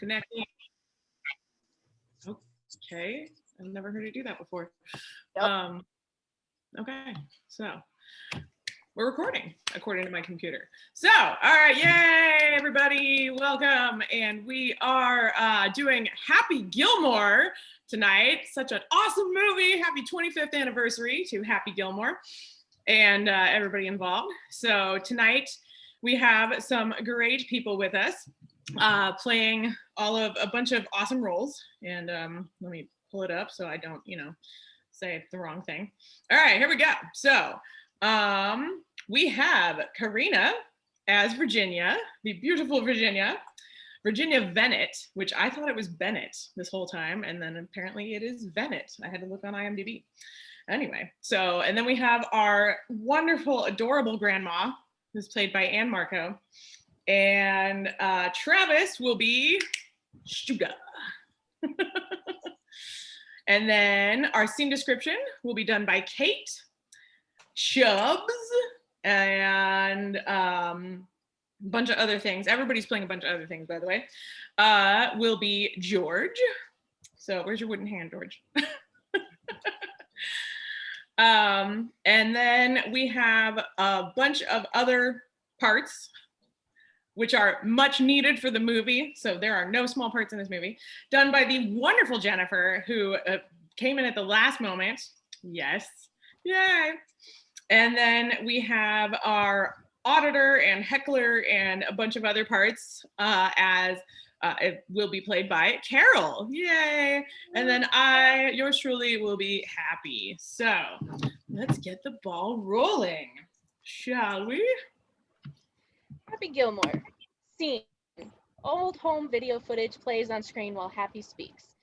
Connecting. Okay, I've never heard it do that before. Yep. Okay, so we're recording according to my computer. So, all right, yay, everybody, welcome. And we are doing Happy Gilmore tonight. Such an awesome movie. Happy 25th anniversary to Happy Gilmore and everybody involved. So tonight we have some great people with us playing a bunch of awesome roles. And let me pull it up so I don't, say the wrong thing. All right, here we go. So we have Karina as Virginia, the beautiful Virginia Bennett, which I thought it was Bennett this whole time, and then apparently it is Bennett. I had to look on IMDb. Anyway, so, and then we have our wonderful, adorable grandma, who's played by Ann Marco, and Travis will be Sugar. And then our scene description will be done by Kate, Chubbs, and a bunch of other things. Everybody's playing a bunch of other things, by the way. Will be George. So where's your wooden hand, George? And then we have a bunch of other parts which are much needed for the movie. So there are no small parts in this movie, done by the wonderful Jennifer, who came in at the last moment. Yes, yay. And then we have our auditor and heckler and a bunch of other parts as it will be played by Carol. Yay. And then I, yours truly, will be Happy. So let's get the ball rolling, shall we? Happy Gilmore. Scene. Old home video footage plays on screen while Happy speaks.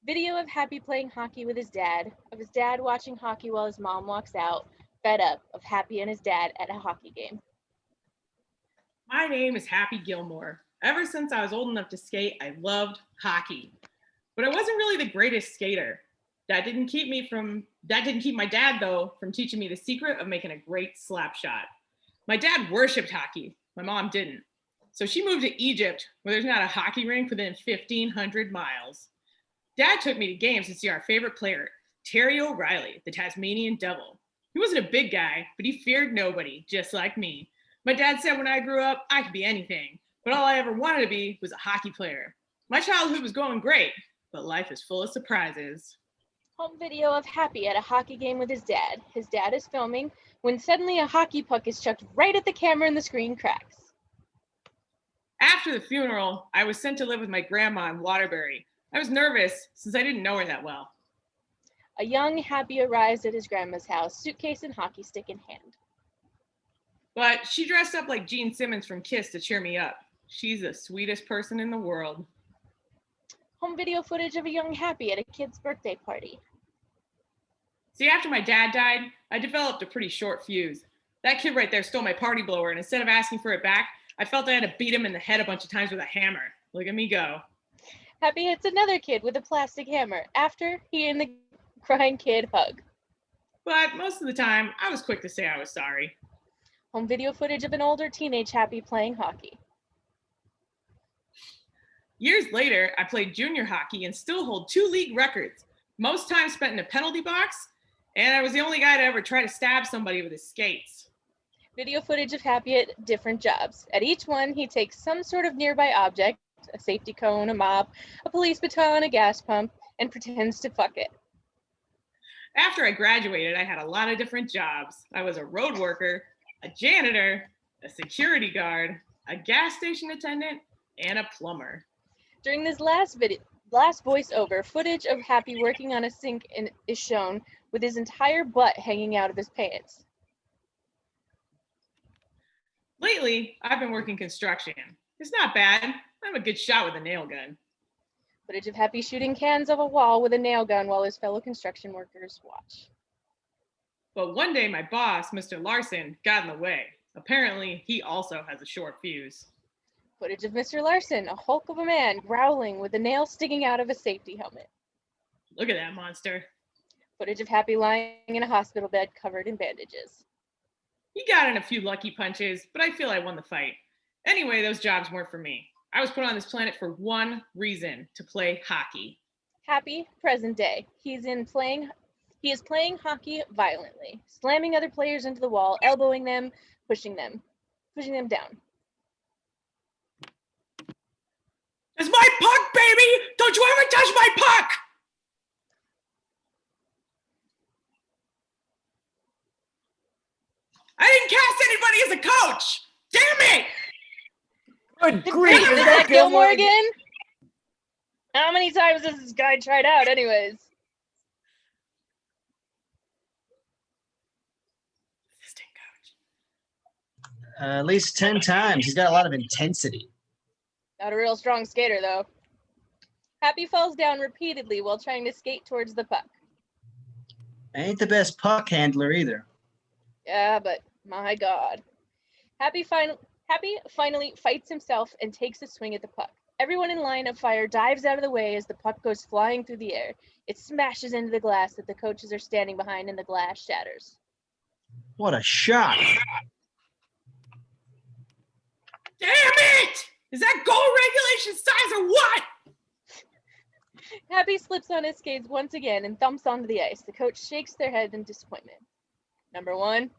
Video of Happy playing hockey with his dad, of his dad watching hockey while his mom walks out, fed up of Happy and his dad at a hockey game. My name is Happy Gilmore. Ever since I was old enough to skate, I loved hockey. But I wasn't really the greatest skater. That didn't keep my dad, though, from teaching me the secret of making a great slap shot. My dad worshipped hockey. My mom didn't. So she moved to Egypt, where there's not a hockey rink within 1,500 miles. Dad took me to games to see our favorite player, Terry O'Reilly, the Tasmanian Devil. He wasn't a big guy, but he feared nobody, just like me. My dad said when I grew up, I could be anything, but all I ever wanted to be was a hockey player. My childhood was going great, but life is full of surprises. Home video of Happy at a hockey game with his dad. His dad is filming when suddenly a hockey puck is chucked right at the camera and the screen cracks. After the funeral, I was sent to live with my grandma in Waterbury. I was nervous since I didn't know her that well. A young Happy arrives at his grandma's house, suitcase and hockey stick in hand. But she dressed up like Gene Simmons from Kiss to cheer me up. She's the sweetest person in the world. Home video footage of a young Happy at a kid's birthday party. See, after my dad died, I developed a pretty short fuse. That kid right there stole my party blower, and instead of asking for it back, I felt I had to beat him in the head a bunch of times with a hammer. Look at me go. Happy hits another kid with a plastic hammer after he and the crying kid hug. But most of the time, I was quick to say I was sorry. Home video footage of an older teenage Happy playing hockey. Years later, I played junior hockey and still hold 2 league records. Most time spent in a penalty box, and I was the only guy to ever try to stab somebody with his skates. Video footage of Happy at different jobs. At each one, he takes some sort of nearby object, a safety cone, a mop, a police baton, a gas pump, and pretends to fuck it. After I graduated, I had a lot of different jobs. I was a road worker, a janitor, a security guard, a gas station attendant, and a plumber. During this last voiceover, footage of Happy working on a sink is shown with his entire butt hanging out of his pants. Lately, I've been working construction. It's not bad. I'm a good shot with a nail gun. Footage of Happy shooting cans off a wall with a nail gun while his fellow construction workers watch. But one day, my boss, Mr. Larson, got in the way. Apparently, he also has a short fuse. Footage of Mr. Larson, a hulk of a man, growling with a nail sticking out of a safety helmet. Look at that monster. Footage of Happy lying in a hospital bed covered in bandages. He got in a few lucky punches, but I feel I won the fight. Anyway, those jobs weren't for me. I was put on this planet for one reason, to play hockey. Happy, present day. He is playing hockey violently, slamming other players into the wall, elbowing them, pushing them down. It's my puck, baby! Don't you ever touch my puck! I didn't cast anybody as a coach! Damn it! Good grief, Is that Gilmore again? How many times has this guy tried out anyways? Assistant coach. At least 10 times. He's got a lot of intensity. Not a real strong skater, though. Happy falls down repeatedly while trying to skate towards the puck. Ain't the best puck handler either. Yeah, but my God. Happy finally fights himself and takes a swing at the puck. Everyone in line of fire dives out of the way as the puck goes flying through the air. It smashes into the glass that the coaches are standing behind and the glass shatters. What a shot. Damn it! Is that goal regulation size or what? Happy slips on his skates once again and thumps onto the ice. The coach shakes their head in disappointment. Number 1.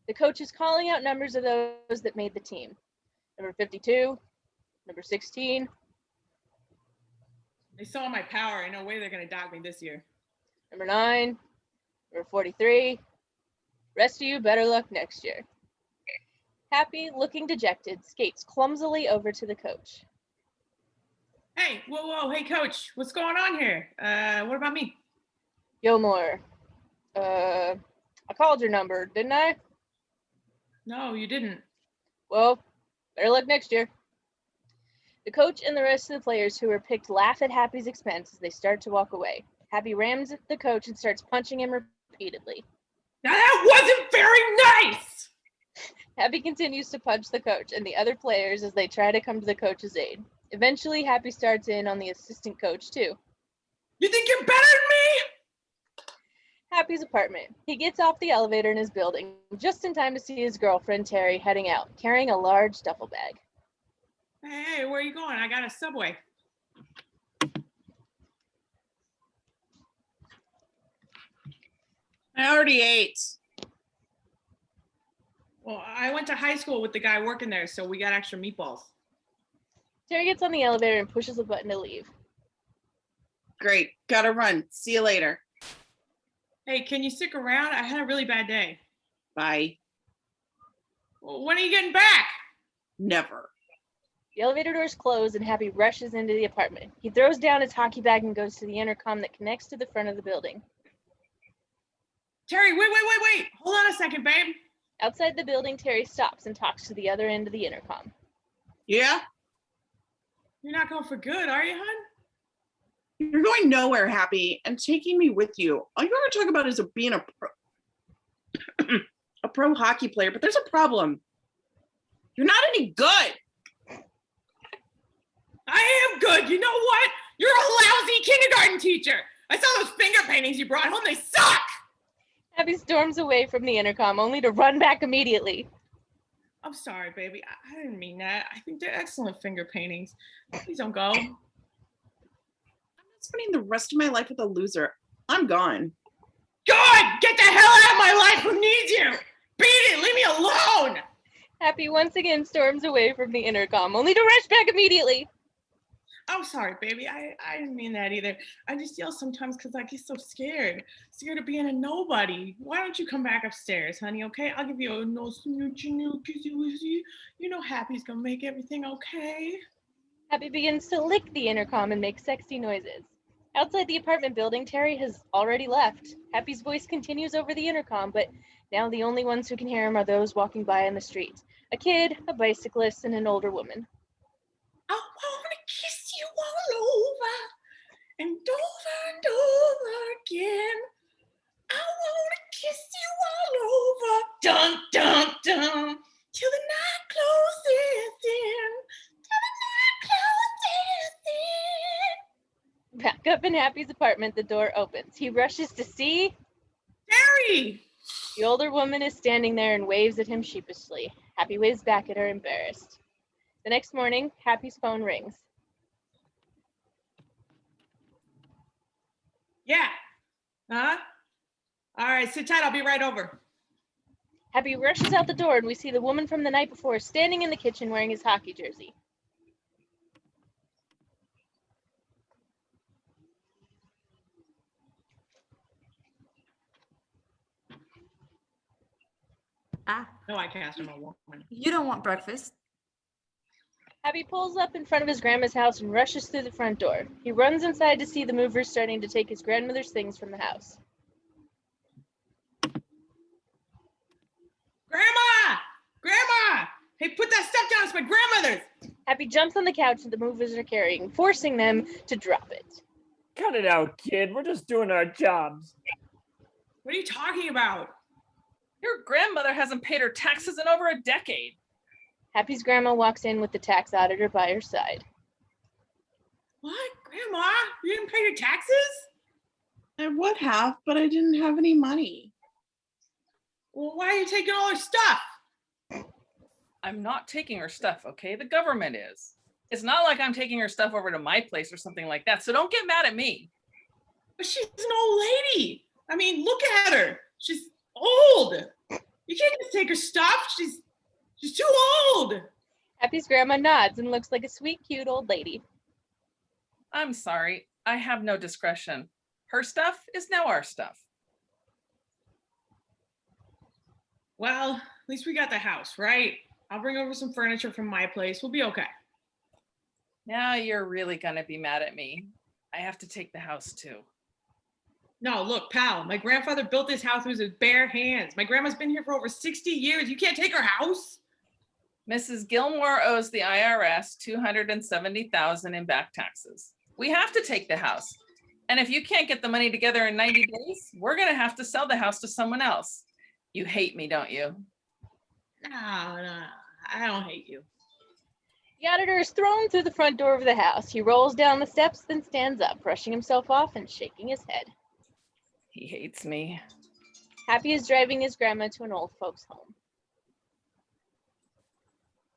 The coach is calling out numbers of those that made the team. Number 52, number 16. They saw my power. Ain't no way they're gonna dock me this year. Number 9, number 43. Rest of you, better luck next year. Happy, looking dejected, skates clumsily over to the coach. Hey, whoa, hey coach, what's going on here? What about me? Gilmore, I called your number, didn't I? No, you didn't. Well, better luck next year. The coach and the rest of the players who were picked laugh at Happy's expense as they start to walk away. Happy rams the coach and starts punching him repeatedly. Now that wasn't very nice! Happy continues to punch the coach and the other players as they try to come to the coach's aid. Eventually, Happy starts in on the assistant coach, too. You think you're better than me? Happy's apartment. He gets off the elevator in his building just in time to see his girlfriend, Terry, heading out, carrying a large duffel bag. Hey, where are you going? I got a Subway. I already ate. Well, I went to high school with the guy working there, so we got extra meatballs. Terry gets on the elevator and pushes a button to leave. Great. Gotta run. See you later. Hey, can you stick around? I had a really bad day. Bye. Well, when are you getting back? Never. The elevator doors close and Happy rushes into the apartment. He throws down his hockey bag and goes to the intercom that connects to the front of the building. Terry, wait. Hold on a second, babe. Outside the building, Terry stops and talks to the other end of the intercom. Yeah? You're not going for good, are you, hun? You're going nowhere, Happy, and taking me with you. All you ever talk about is being a pro hockey player, but there's a problem. You're not any good. I am good. You know what? You're a lousy kindergarten teacher. I saw those finger paintings you brought home. They suck. Happy storms away from the intercom, only to run back immediately. I'm sorry, baby. I didn't mean that. I think they're excellent finger paintings. Please don't go. I'm not spending the rest of my life with a loser. I'm gone. Good! Get the hell out of my life! Who needs you? Beat it! Leave me alone! Happy once again storms away from the intercom, only to rush back immediately. I'm sorry, baby. I didn't mean that either. I just yell sometimes because I get so scared. Scared of being a nobody. Why don't you come back upstairs, honey, okay? I'll give you a nice kissy wissy. You know Happy's gonna make everything okay. Happy begins to lick the intercom and make sexy noises. Outside the apartment building, Terry has already left. Happy's voice continues over the intercom, but now the only ones who can hear him are those walking by on the street. A kid, a bicyclist, and an older woman. I wanna kiss you all over and over again. I wanna kiss you all over, dun dun dun, till the night closes in, till the night closes in. Back up in Happy's apartment, the door opens. He rushes to see Terry! the older woman is standing there and waves at him sheepishly. Happy waves back at her, embarrassed. The next morning, Happy's phone rings. Yeah. Huh? All right, sit tight. I'll be right over. Happy rushes out the door, and we see the woman from the night before standing in the kitchen wearing his hockey jersey. Ah, No, I cast him a woman. you don't want breakfast. Happy pulls up in front of his grandma's house and rushes through the front door. He runs inside to see the movers starting to take his grandmother's things from the house. Grandma! Grandma! Hey, put that stuff down. It's my grandmother's. Happy jumps on the couch that the movers are carrying, forcing them to drop it. Cut it out, kid. We're just doing our jobs. What are you talking about? Your grandmother hasn't paid her taxes in over a decade. Happy's grandma walks in with the tax auditor by her side. What? Grandma? You didn't pay your taxes? I would have, but I didn't have any money. Well, why are you taking all her stuff? I'm not taking her stuff, okay? The government is. It's not like I'm taking her stuff over to my place or something like that, so don't get mad at me. But she's an old lady. I mean, look at her. She's old. You can't just take her stuff. She's too old. Happy's grandma nods and looks like a sweet, cute old lady. I'm sorry. I have no discretion. Her stuff is now our stuff. Well, at least we got the house, right? I'll bring over some furniture from my place. We'll be okay. Now you're really gonna be mad at me. I have to take the house too. No, look, pal, my grandfather built this house with his bare hands. My grandma's been here for over 60 years. You can't take her house. Mrs. Gilmore owes the IRS $270,000 in back taxes. We have to take the house. And if you can't get the money together in 90 days, we're gonna have to sell the house to someone else. You hate me, don't you? No, I don't hate you. The auditor is thrown through the front door of the house. He rolls down the steps, then stands up, brushing himself off and shaking his head. He hates me. Happy is driving his grandma to an old folks' home.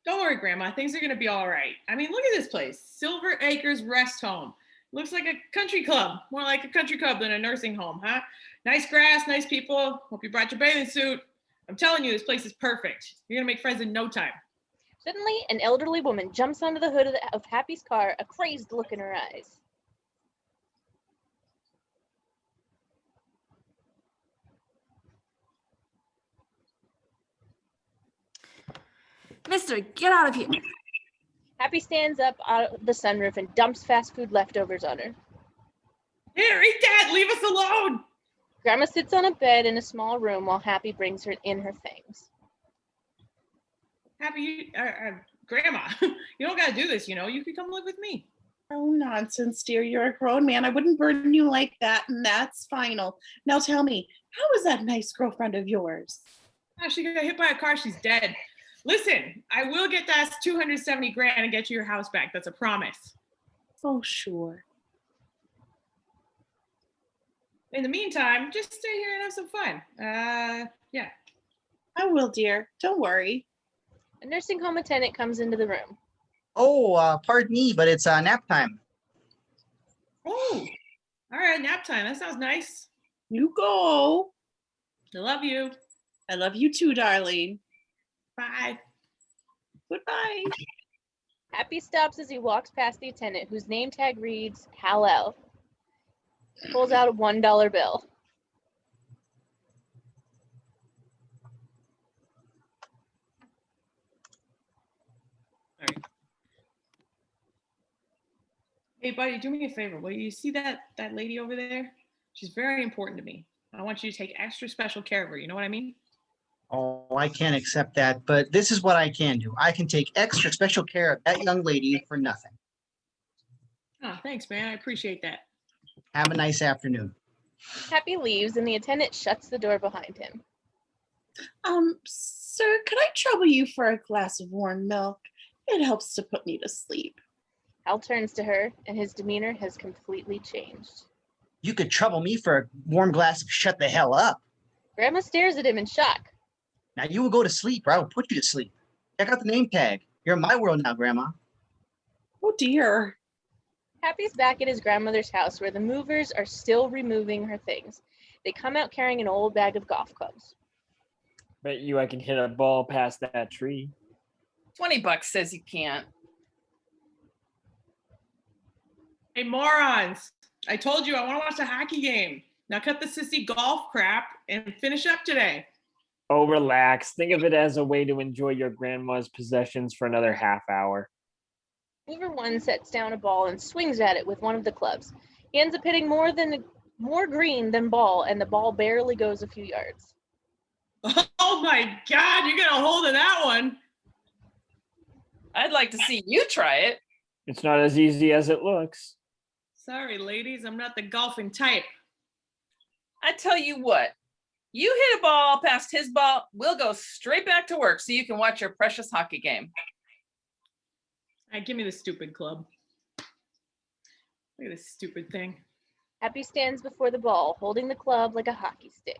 Don't worry, Grandma. Things are going to be all right. I mean, look at this place. Silver Acres Rest Home. Looks like a country club. More like a country club than a nursing home, huh? Nice grass, nice people. Hope you brought your bathing suit. I'm telling you, this place is perfect. You're going to make friends in no time. Suddenly, an elderly woman jumps onto the hood of Happy's car, a crazed look in her eyes. Mister, get out of here. Happy stands up out of the sunroof and dumps fast food leftovers on her. Here, eat that. Leave us alone. Grandma sits on a bed in a small room while Happy brings her in her things. Happy, Grandma, you don't got to do this, you know. You can come live with me. Oh, nonsense, dear. You're a grown man. I wouldn't burden you like that, and that's final. Now tell me, how is that nice girlfriend of yours? She got hit by a car. She's dead. Listen, I will get that 270 grand and get you your house back. That's a promise. Oh, sure. In the meantime, just stay here and have some fun. Yeah. I will, dear. Don't worry. A nursing home attendant comes into the room. Oh, pardon me, but it's nap time. Oh, all right, nap time. That sounds nice. You go. I love you. I love you too, darling. Bye. Goodbye. Happy stops as he walks past the attendant, whose name tag reads Hal-El. He pulls out a $1 bill. All right. Hey, buddy, do me a favor. Will you see that lady over there? She's very important to me. I want you to take extra special care of her. You know what I mean? Oh, I can't accept that, but this is what I can do. I can take extra special care of that young lady for nothing. Oh, thanks, man. I appreciate that. Have a nice afternoon. Happy leaves and the attendant shuts the door behind him. Sir, could I trouble you for a glass of warm milk? It helps to put me to sleep. Hal turns to her and his demeanor has completely changed. You could trouble me for a warm glass of shut the hell up. Grandma stares at him in shock. Now you will go to sleep or I will put you to sleep. Check out the name tag. You're in my world now, Grandma. Oh dear. Happy's back at his grandmother's house where the movers are still removing her things. They come out carrying an old bag of golf clubs. Bet you I can hit a ball past that tree. $20 says you can't. Hey, morons. I told you I want to watch the hockey game. Now cut the sissy golf crap and finish up today. Oh, relax. Think of it as a way to enjoy your grandma's possessions for another half hour. Mover 1 sets down a ball and swings at it with one of the clubs. He ends up hitting more green than ball, and the ball barely goes a few yards. Oh my God, you're gonna hold in that one. I'd like to see you try it. It's not as easy as it looks. Sorry, ladies, I'm not the golfing type. I tell you what, you hit a ball past his ball, we'll go straight back to work so you can watch your precious hockey game. All right, give me the stupid club. Look at this stupid thing. Happy stands before the ball, holding the club like a hockey stick.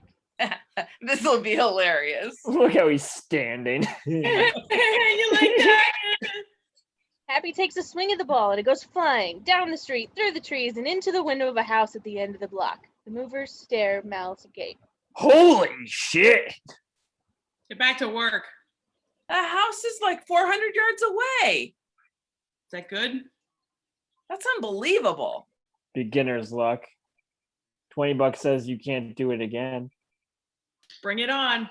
This will be hilarious. Look how he's standing. You like that? Happy takes a swing at the ball and it goes flying down the street, through the trees, and into the window of a house at the end of the block. The movers stare, mouths agape. Holy shit! Get back to work. The house is like 400 yards away. Is that good? That's unbelievable. Beginner's luck. $20 says you can't do it again. Bring it on.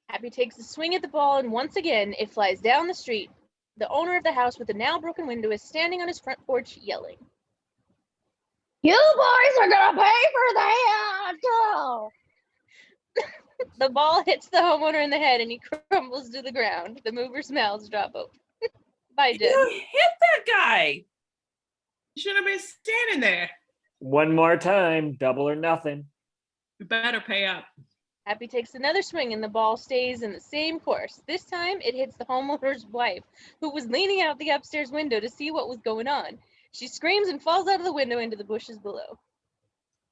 Happy takes a swing at the ball and once again it flies down the street. The owner of the house with the now broken window is standing on his front porch yelling. You boys are gonna pay for that! Oh. The ball hits the homeowner in the head and he crumbles to the ground. The mover's mouths drop open. Bye, Jen. You hit that guy. You should have been standing there. One more time, double or nothing. You better pay up. Happy takes another swing and the ball stays in the same course. This time it hits the homeowner's wife, who was leaning out the upstairs window to see what was going on. She screams and falls out of the window into the bushes below.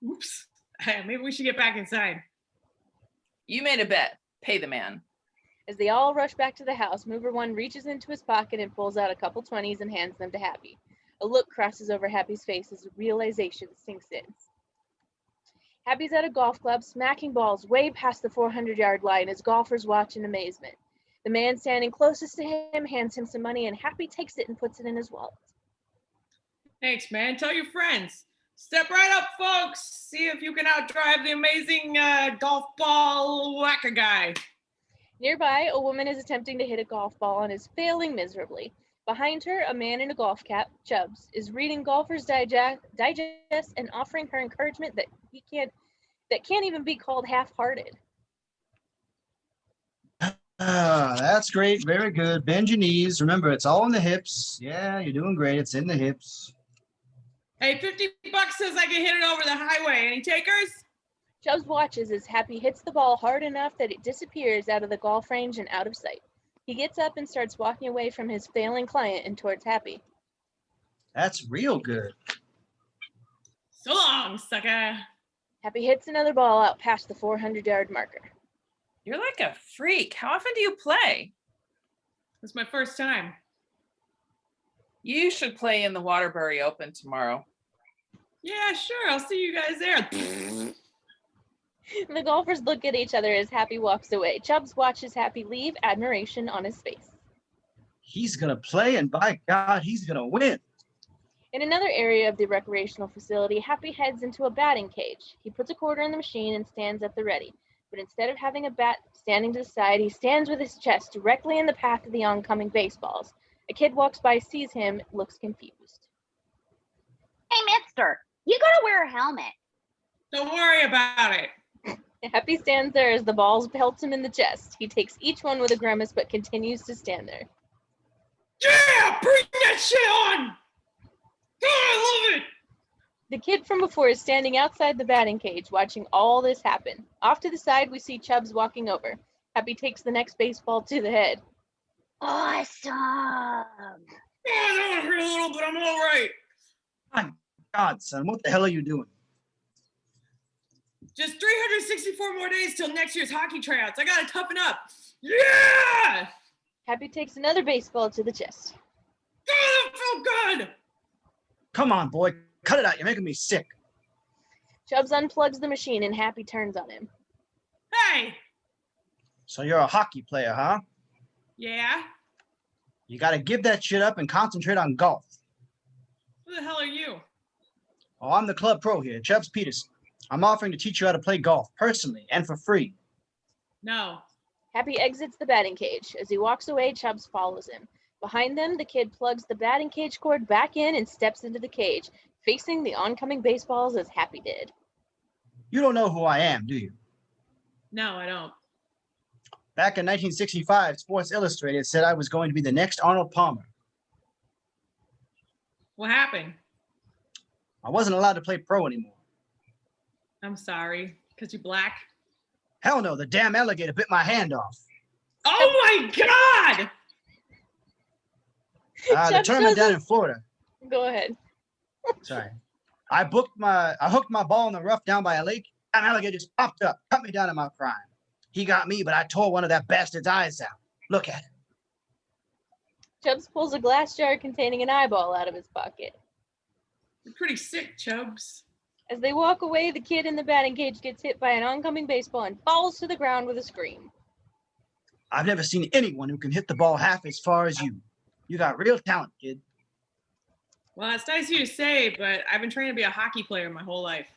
Oops. Hey, maybe we should get back inside. You made a bet. Pay the man. As they all rush back to the house, Mover 1 reaches into his pocket and pulls out a couple 20s and hands them to Happy. A look crosses over Happy's face as a realization sinks in. Happy's at a golf club, smacking balls way past the 400-yard line as golfers watch in amazement. The man standing closest to him hands him some money, and Happy takes it and puts it in his wallet. Thanks, man. Tell your friends. Step right up, folks. See if you can outdrive the amazing golf ball whacker guy. Nearby, a woman is attempting to hit a golf ball and is failing miserably. Behind her, a man in a golf cap, Chubbs, is reading Golfer's Digest and offering her encouragement that can't even be called half-hearted. That's great. Very good. Bend your knees. Remember, it's all in the hips. Yeah, you're doing great. It's in the hips. Hey, $50 says I can hit it over the highway. Any takers? Chubbs watches as Happy hits the ball hard enough that it disappears out of the golf range and out of sight. He gets up and starts walking away from his failing client and towards Happy. That's real good. So long, sucker. Happy hits another ball out past the 400-yard marker. You're like a freak. How often do you play? It's my first time. You should play in the Waterbury Open tomorrow. Yeah, sure. I'll see you guys there. The golfers look at each other as Happy walks away. Chubbs watches Happy leave, admiration on his face. He's going to play, and by God, he's going to win. In another area of the recreational facility, Happy heads into a batting cage. He puts a quarter in the machine and stands at the ready. But instead of having a bat standing to the side, he stands with his chest directly in the path of the oncoming baseballs. A kid walks by, sees him, looks confused. Hey, mister, you gotta wear a helmet. Don't worry about it. Happy stands there as the balls pelt him in the chest. He takes each one with a grimace but continues to stand there. Yeah, bring that shit on! Oh, I love it! The kid from before is standing outside the batting cage watching all this happen. Off to the side, we see Chubbs walking over. Happy takes the next baseball to the head. Awesome. Oh, that one hurt a little, but I'm all right. My God, son, what the hell are you doing? Just 364 more days till next year's hockey tryouts. I gotta toughen up. Yeah! Happy takes another baseball to the chest. God, that felt good. Come on, boy. Cut it out. You're making me sick. Chubbs unplugs the machine and Happy turns on him. Hey. So you're a hockey player, huh? Yeah. You got to give that shit up and concentrate on golf. Who the hell are you? Oh, I'm the club pro here, Chubbs Peterson. I'm offering to teach you how to play golf personally and for free. No. Happy exits the batting cage. As he walks away, Chubbs follows him. Behind them, the kid plugs the batting cage cord back in and steps into the cage, facing the oncoming baseballs as Happy did. You don't know who I am, do you? No, I don't. Back in 1965, Sports Illustrated said I was going to be the next Arnold Palmer. What happened? I wasn't allowed to play pro anymore. I'm sorry. Because you're black? Hell no, the damn alligator bit my hand off. Oh my God! The Chubbs tournament down doesn't- in Florida. Go ahead. Sorry. I hooked my ball in the rough down by a lake. An alligator just popped up, cut me down in my prime. He got me, but I tore one of that bastard's eyes out. Look at it. Chubbs pulls a glass jar containing an eyeball out of his pocket. You're pretty sick, Chubbs. As they walk away, the kid in the batting cage gets hit by an oncoming baseball and falls to the ground with a scream. I've never seen anyone who can hit the ball half as far as you. You got real talent, kid. Well, it's nice of you to say, but I've been training to be a hockey player my whole life.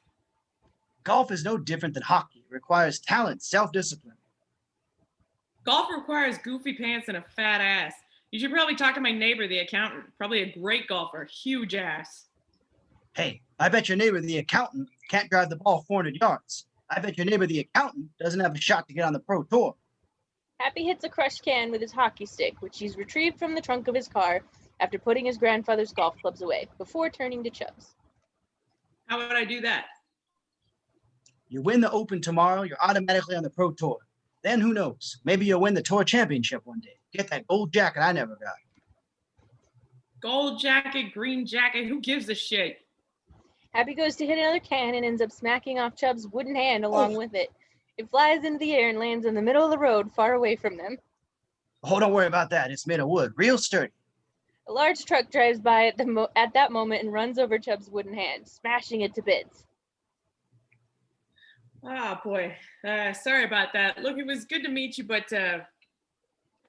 Golf is no different than hockey. It requires talent, self-discipline. Golf requires goofy pants and a fat ass. You should probably talk to my neighbor, the accountant. Probably a great golfer, huge ass. Hey, I bet your neighbor, the accountant, can't drive the ball 400 yards. I bet your neighbor, the accountant, doesn't have a shot to get on the pro tour. Happy hits a crushed can with his hockey stick, which he's retrieved from the trunk of his car after putting his grandfather's golf clubs away, before turning to Chubbs. How would I do that? You win the Open tomorrow, you're automatically on the pro tour. Then who knows? Maybe you'll win the tour championship one day. Get that gold jacket I never got. Gold jacket, green jacket, who gives a shit? Happy goes to hit another can and ends up smacking off Chubbs' wooden hand along with it. It flies into the air and lands in the middle of the road, far away from them. Oh, don't worry about that. It's made of wood, real sturdy. A large truck drives by at that moment and runs over Chubbs' wooden hand, smashing it to bits. Oh boy, sorry about that. Look, it was good to meet you, but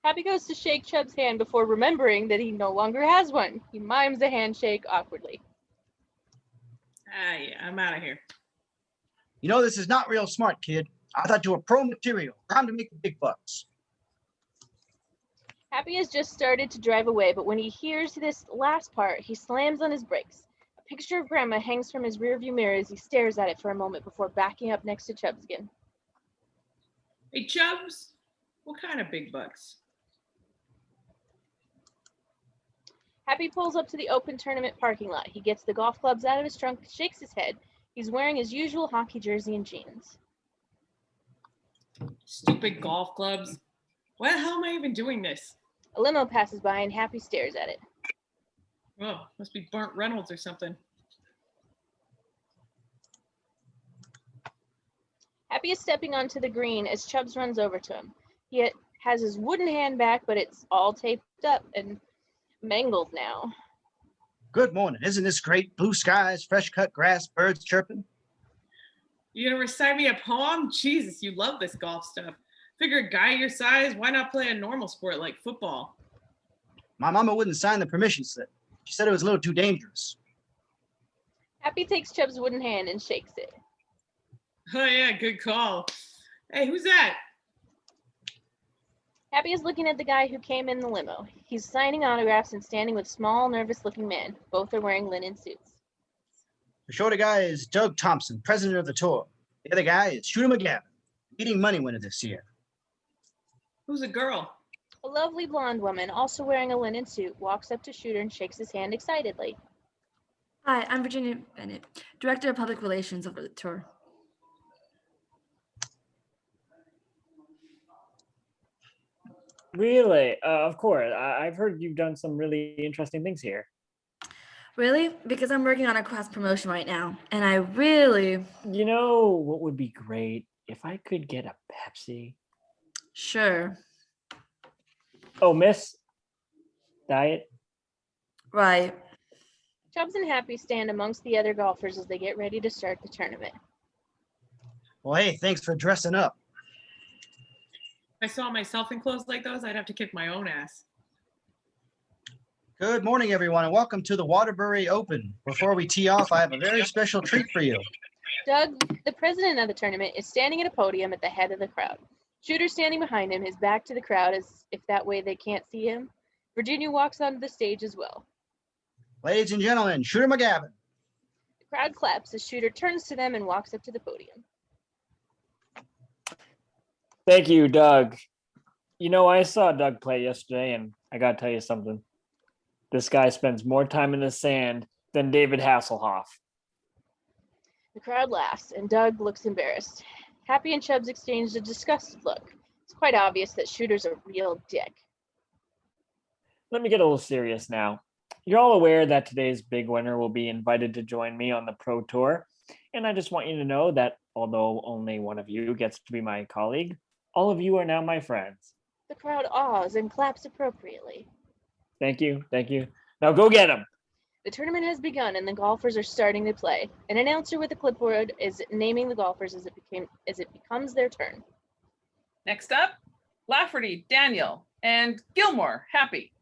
Happy goes to shake Chubbs' hand before remembering that he no longer has one. He mimes a handshake awkwardly. yeah, I'm out of here. You know, this is not real smart, kid. I thought you were pro material. Time to make the big bucks. Happy has just started to drive away, but when he hears this last part, he slams on his brakes. A picture of Grandma hangs from his rearview mirror as he stares at it for a moment before backing up next to Chubbs again. Hey, Chubbs, what kind of big bucks? Happy pulls up to the Open tournament parking lot. He gets the golf clubs out of his trunk, shakes his head. He's wearing his usual hockey jersey and jeans. Stupid golf clubs. Why the hell am I even doing this? A limo passes by and Happy stares at it. Oh, must be Burt Reynolds or something. Happy is stepping onto the green as Chubbs runs over to him. He has his wooden hand back, but it's all taped up and mangled now. Good morning. Isn't this great? Blue skies, fresh cut grass, birds chirping. You gonna recite me a poem? Jesus, you love this golf stuff. Figure a guy your size, why not play a normal sport like football? My mama wouldn't sign the permission slip. She said it was a little too dangerous. Happy takes Chubbs' wooden hand and shakes it. Oh yeah, good call. Hey, who's that? Happy is looking at the guy who came in the limo. He's signing autographs and standing with small, nervous-looking men. Both are wearing linen suits. The shorter guy is Doug Thompson, president of the tour. The other guy is Shooter McGavin, leading money winner this year. Who's a girl? A lovely blonde woman, also wearing a linen suit, walks up to Shooter and shakes his hand excitedly. Hi, I'm Virginia Bennett, Director of Public Relations over the tour. Really? Of course. I've heard you've done some really interesting things here. Really? Because I'm working on a cross promotion right now, and I really... You know what would be great? If I could get a Pepsi. Sure. Oh, Miss Diet. Right. Chubbs and Happy stand amongst the other golfers as they get ready to start the tournament. Well, hey, thanks for dressing up. If I saw myself in clothes like those, I'd have to kick my own ass. Good morning, everyone, and welcome to the Waterbury Open. Before we tee off, I have a very special treat for you. Doug, the president of the tournament, is standing at a podium at the head of the crowd. Shooter standing behind him, his back to the crowd as if that way they can't see him. Virginia walks onto the stage as well. Ladies and gentlemen, Shooter McGavin. The crowd claps as Shooter turns to them and walks up to the podium. Thank you, Doug. You know, I saw Doug play yesterday, and I got to tell you something. This guy spends more time in the sand than David Hasselhoff. The crowd laughs, and Doug looks embarrassed. Happy and Chubbs exchange a disgusted look. It's quite obvious that Shooter's a real dick. Let me get a little serious now. You're all aware that today's big winner will be invited to join me on the Pro Tour, and I just want you to know that although only one of you gets to be my colleague, all of you are now my friends. The crowd awes and claps appropriately. Thank you. Thank you. Now go get him. The tournament has begun and the golfers are starting to play. An announcer with a clipboard is naming the golfers as it becomes their turn. Next up, Lafferty, Daniel, and Gilmore, Happy.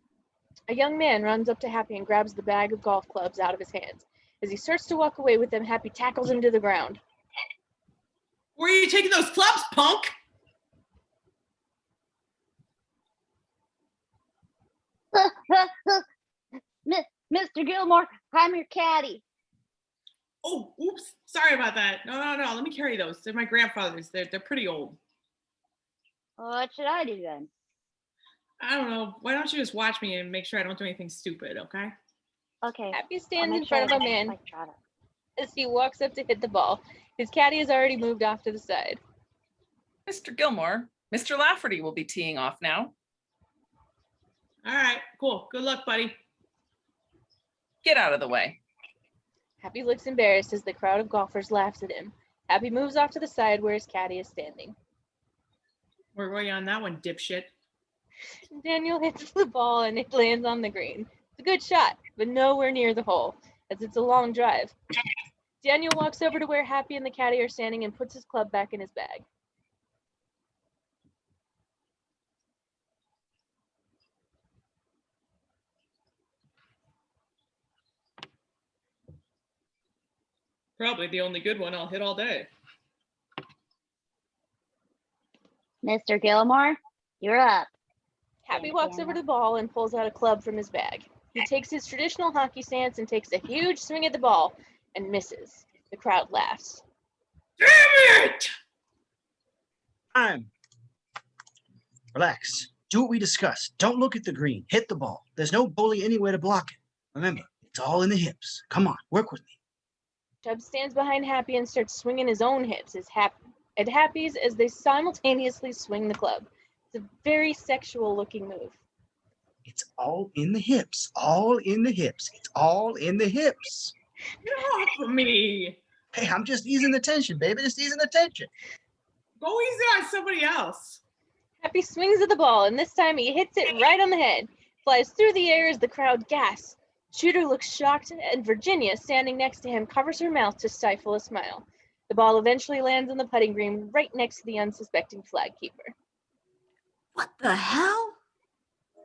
A young man runs up to Happy and grabs the bag of golf clubs out of his hands. As he starts to walk away with them, Happy tackles him to the ground. Where are you taking those clubs, punk? Mr. Gilmore, I'm your caddy. Oh, oops. Sorry about that. No. Let me carry those. They're my grandfather's. They're pretty old. What should I do then? I don't know. Why don't you just watch me and make sure I don't do anything stupid, okay? Okay. Happy I'll stands make in front sure of a I man like try to- as he walks up to hit the ball. His caddy has already moved off to the side. Mr. Gilmore, Mr. Lafferty will be teeing off now. All right, cool. Good luck, buddy. Get out of the way. Happy looks embarrassed as the crowd of golfers laughs at him. Happy moves off to the side where his caddy is standing. Where were you on that one, dipshit? Daniel hits the ball and it lands on the green. It's a good shot, but nowhere near the hole, as it's a long drive. Daniel walks over to where Happy and the caddy are standing and puts his club back in his bag. Probably the only good one I'll hit all day. Mr. Gilmore, you're up. Happy walks over to the ball and pulls out a club from his bag. He takes his traditional hockey stance and takes a huge swing at the ball and misses. The crowd laughs. Damn it! Time. Relax. Do what we discussed. Don't look at the green. Hit the ball. There's no goalie anywhere to block it. Remember, it's all in the hips. Come on, work with me. Chubb stands behind Happy and starts swinging his own hips at Happy's as they simultaneously swing the club. It's a very sexual looking move. It's all in the hips. All in the hips. It's all in the hips. Get off of me. Hey, I'm just easing the tension, baby. Just easing the tension. Go easy on somebody else. Happy swings at the ball, and this time he hits it right on the head. Flies through the air as the crowd gasps. Shooter looks shocked, and Virginia, standing next to him, covers her mouth to stifle a smile. The ball eventually lands on the putting green right next to the unsuspecting flag keeper. What the hell?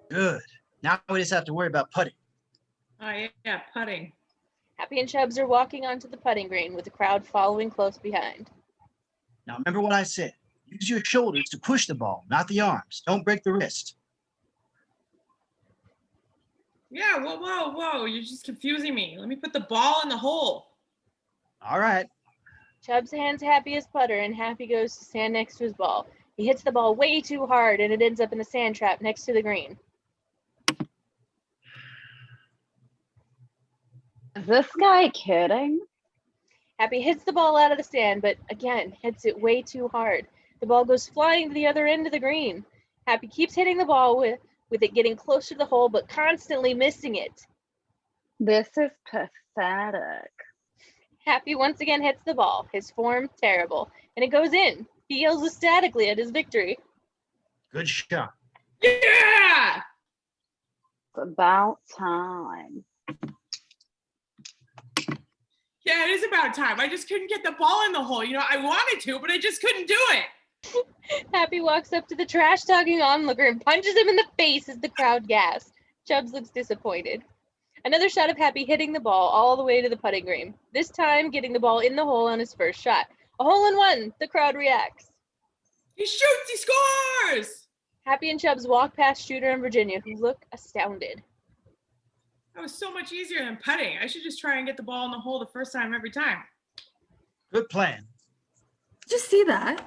Good. Now we just have to worry about putting. Oh, yeah, putting. Happy and Chubbs are walking onto the putting green with the crowd following close behind. Now remember what I said. Use your shoulders to push the ball, not the arms. Don't break the wrist. Yeah, whoa. You're just confusing me. Let me put the ball in the hole. All right. Chubbs hands Happy his putter, and Happy goes to stand next to his ball. He hits the ball way too hard, and it ends up in the sand trap next to the green. Is this guy kidding? Happy hits the ball out of the sand, but again, hits it way too hard. The ball goes flying to the other end of the green. Happy keeps hitting the ball with it getting closer to the hole, but constantly missing it. This is pathetic. Happy once again hits the ball, his form terrible, and it goes in. He yells ecstatically at his victory. Good shot. Yeah! It's about time. Yeah, it is about time. I just couldn't get the ball in the hole. I wanted to, but I just couldn't do it. Happy walks up to the trash-talking onlooker and punches him in the face as the crowd gasps. Chubbs looks disappointed. Another shot of Happy hitting the ball all the way to the putting green, this time getting the ball in the hole on his first shot. A hole in one! The crowd reacts. He shoots, he scores! Happy and Chubbs walk past Shooter and Virginia, who look astounded. That was so much easier than putting. I should just try and get the ball in the hole the first time every time. Good plan. Did you see that?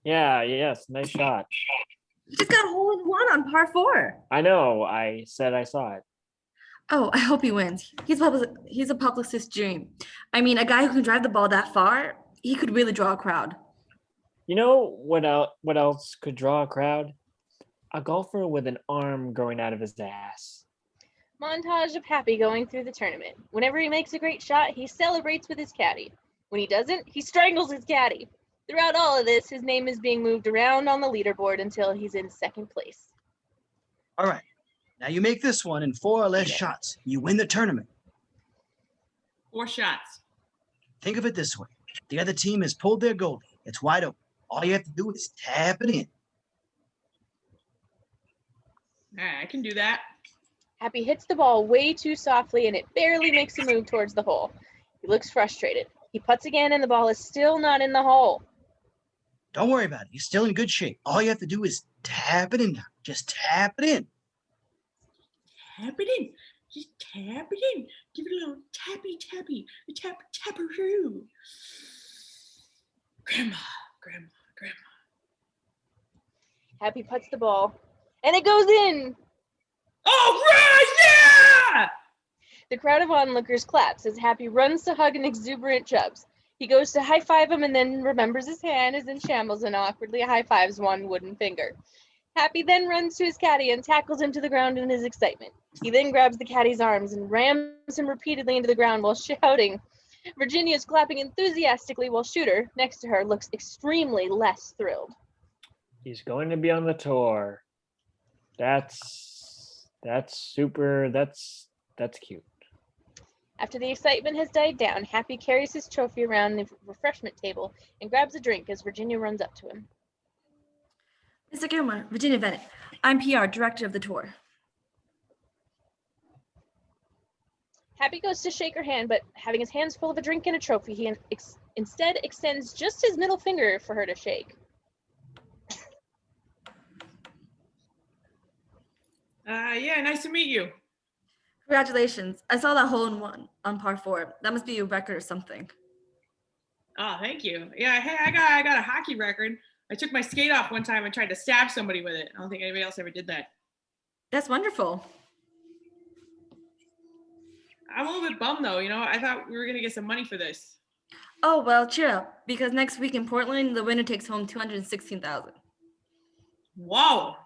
Yeah, yes, nice shot. You just got a hole in one on par 4. I know, I said I saw it. Oh, I hope he wins. He's a publicist's dream. I mean, a guy who can drive the ball that far, he could really draw a crowd. You know what else could draw a crowd? A golfer with an arm growing out of his ass. Montage of Happy going through the tournament. Whenever he makes a great shot, he celebrates with his caddy. When he doesn't, he strangles his caddy. Throughout all of this, his name is being moved around on the leaderboard until he's in second place. All right. Now you make this one in 4 or less shots. You win the tournament. 4 shots. Think of it this way. The other team has pulled their goalie. It's wide open. All you have to do is tap it in. All right, I can do that. Happy hits the ball way too softly and it barely makes a move towards the hole. He looks frustrated. He putts again and the ball is still not in the hole. Don't worry about it. You're still in good shape. All you have to do is tap it in now. Just tap it in. Tap it in. Just tap it in. Give it a little tappy, tapperoo. Grandma. Happy puts the ball and it goes in. Oh, right, yeah! The crowd of onlookers claps as Happy runs to hug an exuberant Chubbs. He goes to high-five him and then remembers his hand is in shambles and awkwardly high-fives one wooden finger. Happy then runs to his caddy and tackles him to the ground in his excitement. He then grabs the caddy's arms and rams him repeatedly into the ground while shouting. Virginia is clapping enthusiastically while Shooter, next to her, looks extremely less thrilled. He's going to be on the tour. That's super. That's cute. After the excitement has died down, Happy carries his trophy around the refreshment table and grabs a drink as Virginia runs up to him. Mr. Gilmore, Virginia Bennett. I'm PR, director of the tour. Happy goes to shake her hand, but having his hands full of a drink and a trophy, he instead extends just his middle finger for her to shake. Yeah, nice to meet you. Congratulations. I saw that hole in one on par 4. That must be a record or something. Oh, thank you. Yeah, hey, I got a hockey record. I took my skate off one time and tried to stab somebody with it. I don't think anybody else ever did that. That's wonderful. I'm a little bit bummed though, I thought we were gonna get some money for this. Oh, well, cheer up, because next week in Portland, the winner takes home $216,000. Whoa.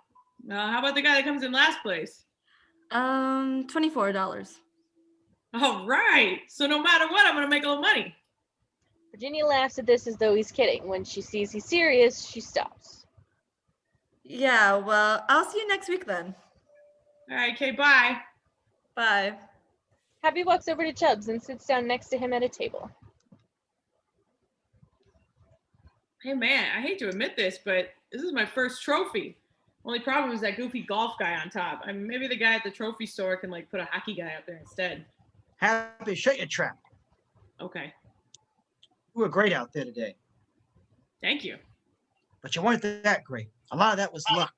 How about the guy that comes in last place? $24. All right. So no matter what, I'm gonna make a little money. Virginia laughs at this as though he's kidding. When she sees he's serious, she stops. Yeah, well, I'll see you next week then. All right, okay, bye. Bye. Happy walks over to Chubbs and sits down next to him at a table. Hey man, I hate to admit this, but this is my first trophy. Only problem is that goofy golf guy on top. I mean, maybe the guy at the trophy store can put a hockey guy up there instead. Happy, shut your trap. Okay, You were great out there today, thank you. but you weren't that great. A lot of that was luck.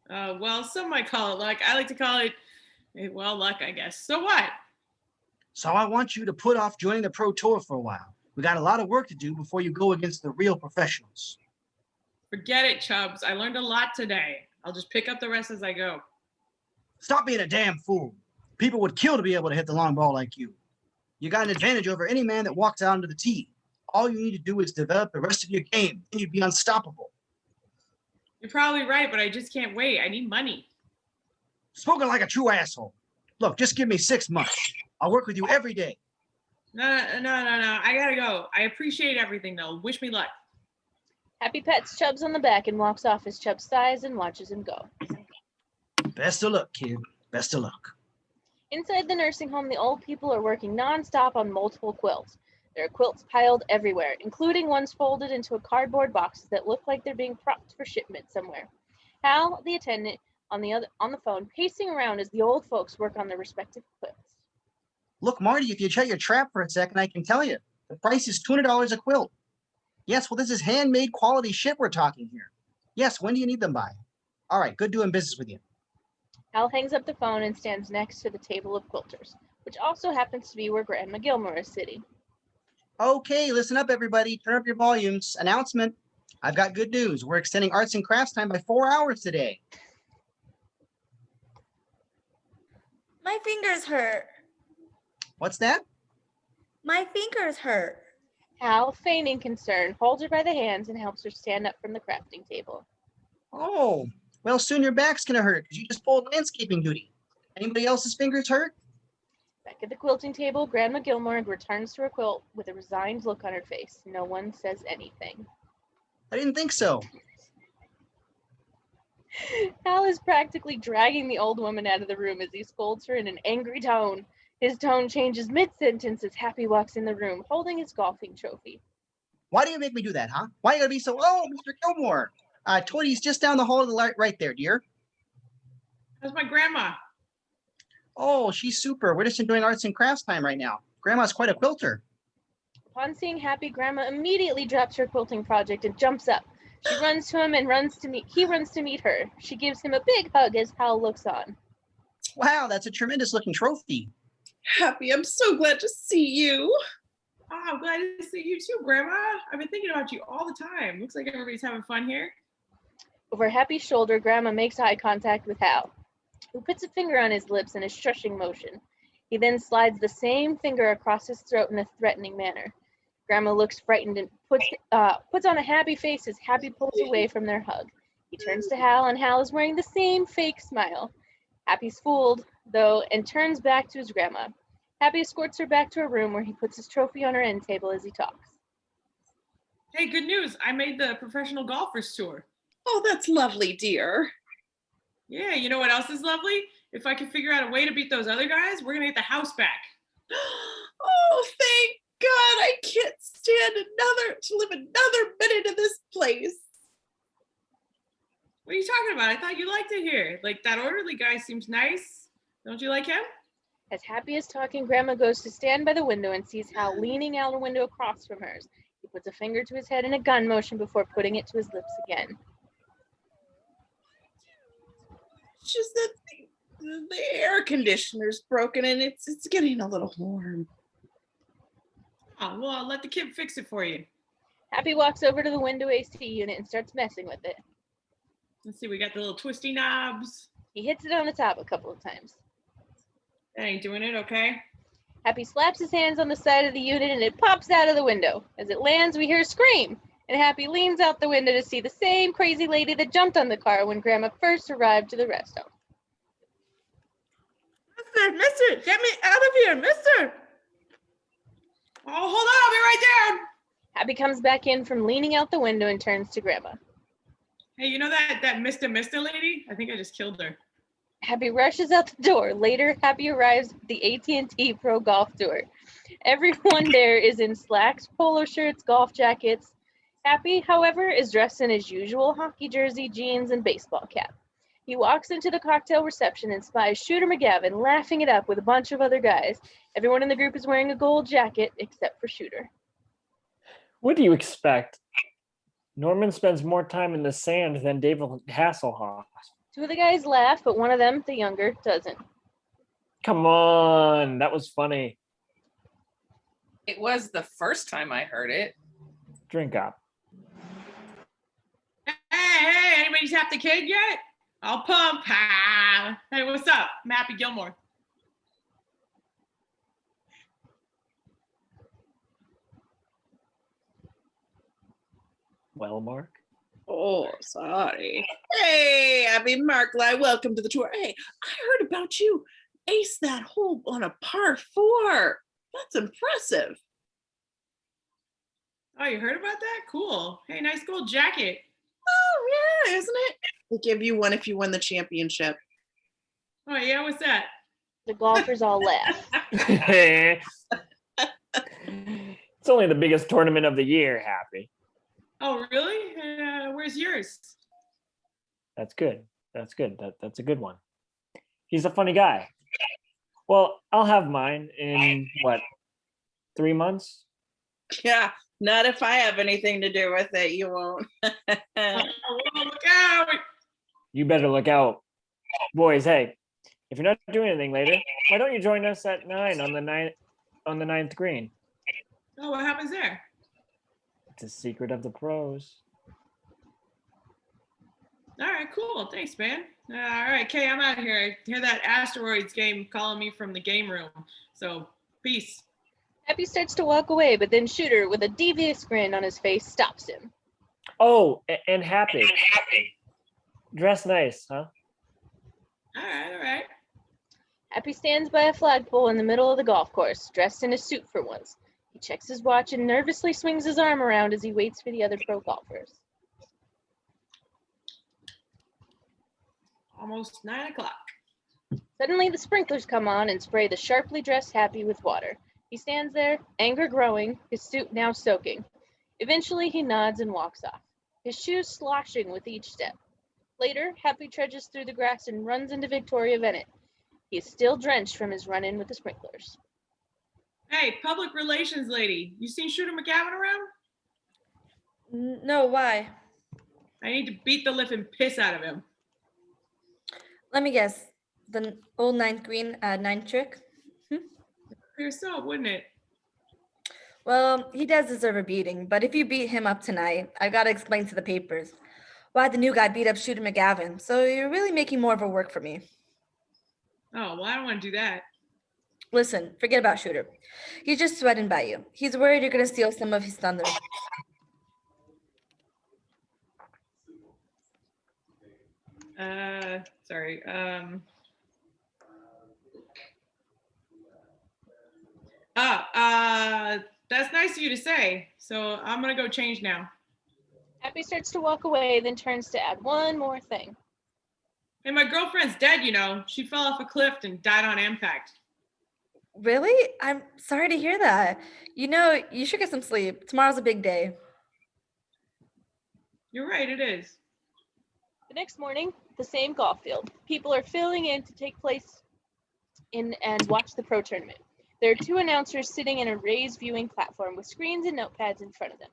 Well, some might call it luck. I like to call it, luck, I guess. So what? So I want you to put off joining the pro tour for a while. We got a lot of work to do before you go against the real professionals. Forget it, Chubbs. I learned a lot today. I'll just pick up the rest as I go. Stop being a damn fool. People would kill to be able to hit the long ball like you. You got an advantage over any man that walks out onto the tee. All you need to do is develop the rest of your game, and you'd be unstoppable. You're probably right, but I just can't wait. I need money. Spoken like a true asshole. Look, just give me 6 months. I'll work with you every day. No. I gotta go. I appreciate everything, though. Wish me luck. Happy pats Chubbs on the back and walks off as Chubbs sighs and watches him go. Best of luck, kid. Best of luck. Inside the nursing home, the old people are working nonstop on multiple quilts. There are quilts piled everywhere, including ones folded into a cardboard boxes that look like they're being propped for shipment somewhere. Hal, the attendant, on the phone, pacing around as the old folks work on their respective quilts. Look, Marty, if you shut your trap for a second, I can tell you. The price is $200 a quilt. Yes, well, this is handmade quality shit we're talking here. Yes, when do you need them by? All right, good doing business with you. Hal hangs up the phone and stands next to the table of quilters, which also happens to be where Grandma Gilmore is sitting. Okay, listen up, everybody. Turn up your volumes. Announcement. I've got good news. We're extending arts and crafts time by 4 hours today. My fingers hurt. What's that? My fingers hurt. Hal, feigning concern, holds her by the hands and helps her stand up from the crafting table. Oh, well, soon your back's going to hurt because you just pulled landscaping duty. Anybody else's fingers hurt? Back at the quilting table, Grandma Gilmore returns to her quilt with a resigned look on her face. No one says anything. I didn't think so. Hal is practically dragging the old woman out of the room as he scolds her in an angry tone. His tone changes mid-sentence as Happy walks in the room, holding his golfing trophy. Why do you make me do that, huh? Why you gotta be so, oh, Mr. Gilmore? Twitty's just down the hall to the light right there, dear. How's my grandma? Oh, she's super. We're just enjoying arts and crafts time right now. Grandma's quite a quilter. Upon seeing Happy, Grandma immediately drops her quilting project and jumps up. She runs to him and he runs to meet her. She gives him a big hug as Hal looks on. Wow, that's a tremendous looking trophy. Happy, I'm so glad to see you. Oh, I'm glad to see you too, Grandma. I've been thinking about you all the time. Looks like everybody's having fun here. Over Happy's shoulder, Grandma makes eye contact with Hal, who puts a finger on his lips in a shushing motion. He then slides the same finger across his throat in a threatening manner. Grandma looks frightened and puts on a happy face as Happy pulls away from their hug. He turns to Hal, and Hal is wearing the same fake smile. Happy's fooled, though, and turns back to his grandma. Happy escorts her back to her room where he puts his trophy on her end table as he talks. Hey, good news. I made the professional golfers tour. Oh, that's lovely, dear. Yeah, you know what else is lovely? If I can figure out a way to beat those other guys, we're gonna get the house back. Oh, thank God. I can't stand to live another minute in this place. What are you talking about? I thought you liked it here. Like, that orderly guy seems nice. Don't you like him? As Happy is talking, Grandma goes to stand by the window and sees Hal leaning out a window across from hers. He puts a finger to his head in a gun motion before putting it to his lips again. It's just that the air conditioner's broken and it's getting a little warm. Oh, well, I'll let the kid fix it for you. Happy walks over to the window AC unit and starts messing with it. Let's see, we got the little twisty knobs. He hits it on the top a couple of times. That ain't doing it, okay? Happy slaps his hands on the side of the unit and it pops out of the window. As it lands, we hear a scream, and Happy leans out the window to see the same crazy lady that jumped on the car when Grandma first arrived to the rest home. Mister, get me out of here, mister. Oh, hold on, I'll be right down. Happy comes back in from leaning out the window and turns to Grandma. Hey, you know that Mr. lady? I think I just killed her. Happy rushes out the door. Later, Happy arrives at the AT&T Pro Golf Tour. Everyone there is in slacks, polo shirts, golf jackets. Happy, however, is dressed in his usual hockey jersey, jeans, and baseball cap. He walks into the cocktail reception and spies Shooter McGavin laughing it up with a bunch of other guys. Everyone in the group is wearing a gold jacket except for Shooter. What do you expect? Norman spends more time in the sand than David Hasselhoff. Two of the guys laugh, but one of them, the younger, doesn't. Come on, that was funny. It was the first time I heard it. Drink up. Hey, anybody tapped the kid yet? I'll pump. Ah. Hey, what's up? I'm Happy Gilmore. Well, Mark? Oh, sorry. Hey, Abby Markli, welcome to the tour. Hey, I heard about you. Ace that hole on a par 4. That's impressive. Oh, you heard about that? Cool. Hey, nice gold jacket. Oh, yeah, isn't it? They give you one if you win the championship. Oh, yeah, what's that? The golfers all laugh. It's only the biggest tournament of the year, Happy. Oh, really? Where's yours? That's good. That's good. That's a good one. He's a funny guy. Well, I'll have mine in what, 3 months? Yeah, not if I have anything to do with it. You won't. Oh, look out! You better look out. Boys, hey, if you're not doing anything later, why don't you join us at 9 on the ninth green? Oh, what happens there? It's a secret of the pros. All right, cool. Thanks, man. All right, Kay, I'm out of here. I hear that asteroids game calling me from the game room. So, peace. Happy starts to walk away, but then Shooter, with a devious grin on his face, stops him. Oh, and Happy. Dress nice, huh? All right, all right. Happy stands by a flagpole in the middle of the golf course, dressed in a suit for once. He checks his watch and nervously swings his arm around as he waits for the other pro golfers. Almost 9 o'clock. Suddenly, the sprinklers come on and spray the sharply dressed Happy with water. He stands there, anger growing, his suit now soaking. Eventually, he nods and walks off, his shoes sloshing with each step. Later, Happy trudges through the grass and runs into Victoria Bennett. He is still drenched from his run-in with the sprinklers. Hey, public relations lady, you seen Shooter McGavin around? No, why? I need to beat the living piss out of him. Let me guess. The old ninth green, 9 trick? Clear soap, wouldn't it? Well, he does deserve a beating, but if you beat him up tonight, I've got to explain to the papers why the new guy beat up Shooter McGavin. So you're really making more of a work for me. Oh, well, I don't want to do that. Listen, forget about Shooter. He's just sweating by you. He's worried you're going to steal some of his thunder. Sorry. That's nice of you to say. So I'm gonna go change now. Happy starts to walk away, then turns to add one more thing. Hey, my girlfriend's dead, you know. She fell off a cliff and died on impact. Really? I'm sorry to hear that. You know, you should get some sleep. Tomorrow's a big day. You're right, it is. The next morning, the same golf field. People are filling in to take place in and watch the pro tournament. There are 2 announcers sitting in a raised viewing platform with screens and notepads in front of them.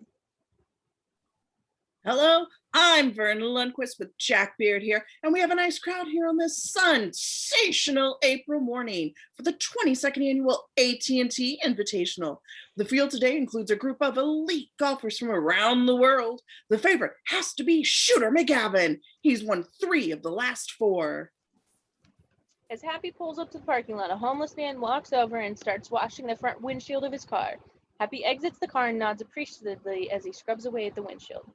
Hello, I'm Verna Lundquist with Jack Beard here, and we have a nice crowd here on this sensational April morning for the 22nd annual AT&T Invitational. The field today includes a group of elite golfers from around the world. The favorite has to be Shooter McGavin. He's won 3 of the last 4. As Happy pulls up to the parking lot, a homeless man walks over and starts washing the front windshield of his car. Happy exits the car and nods appreciatively as he scrubs away at the windshield.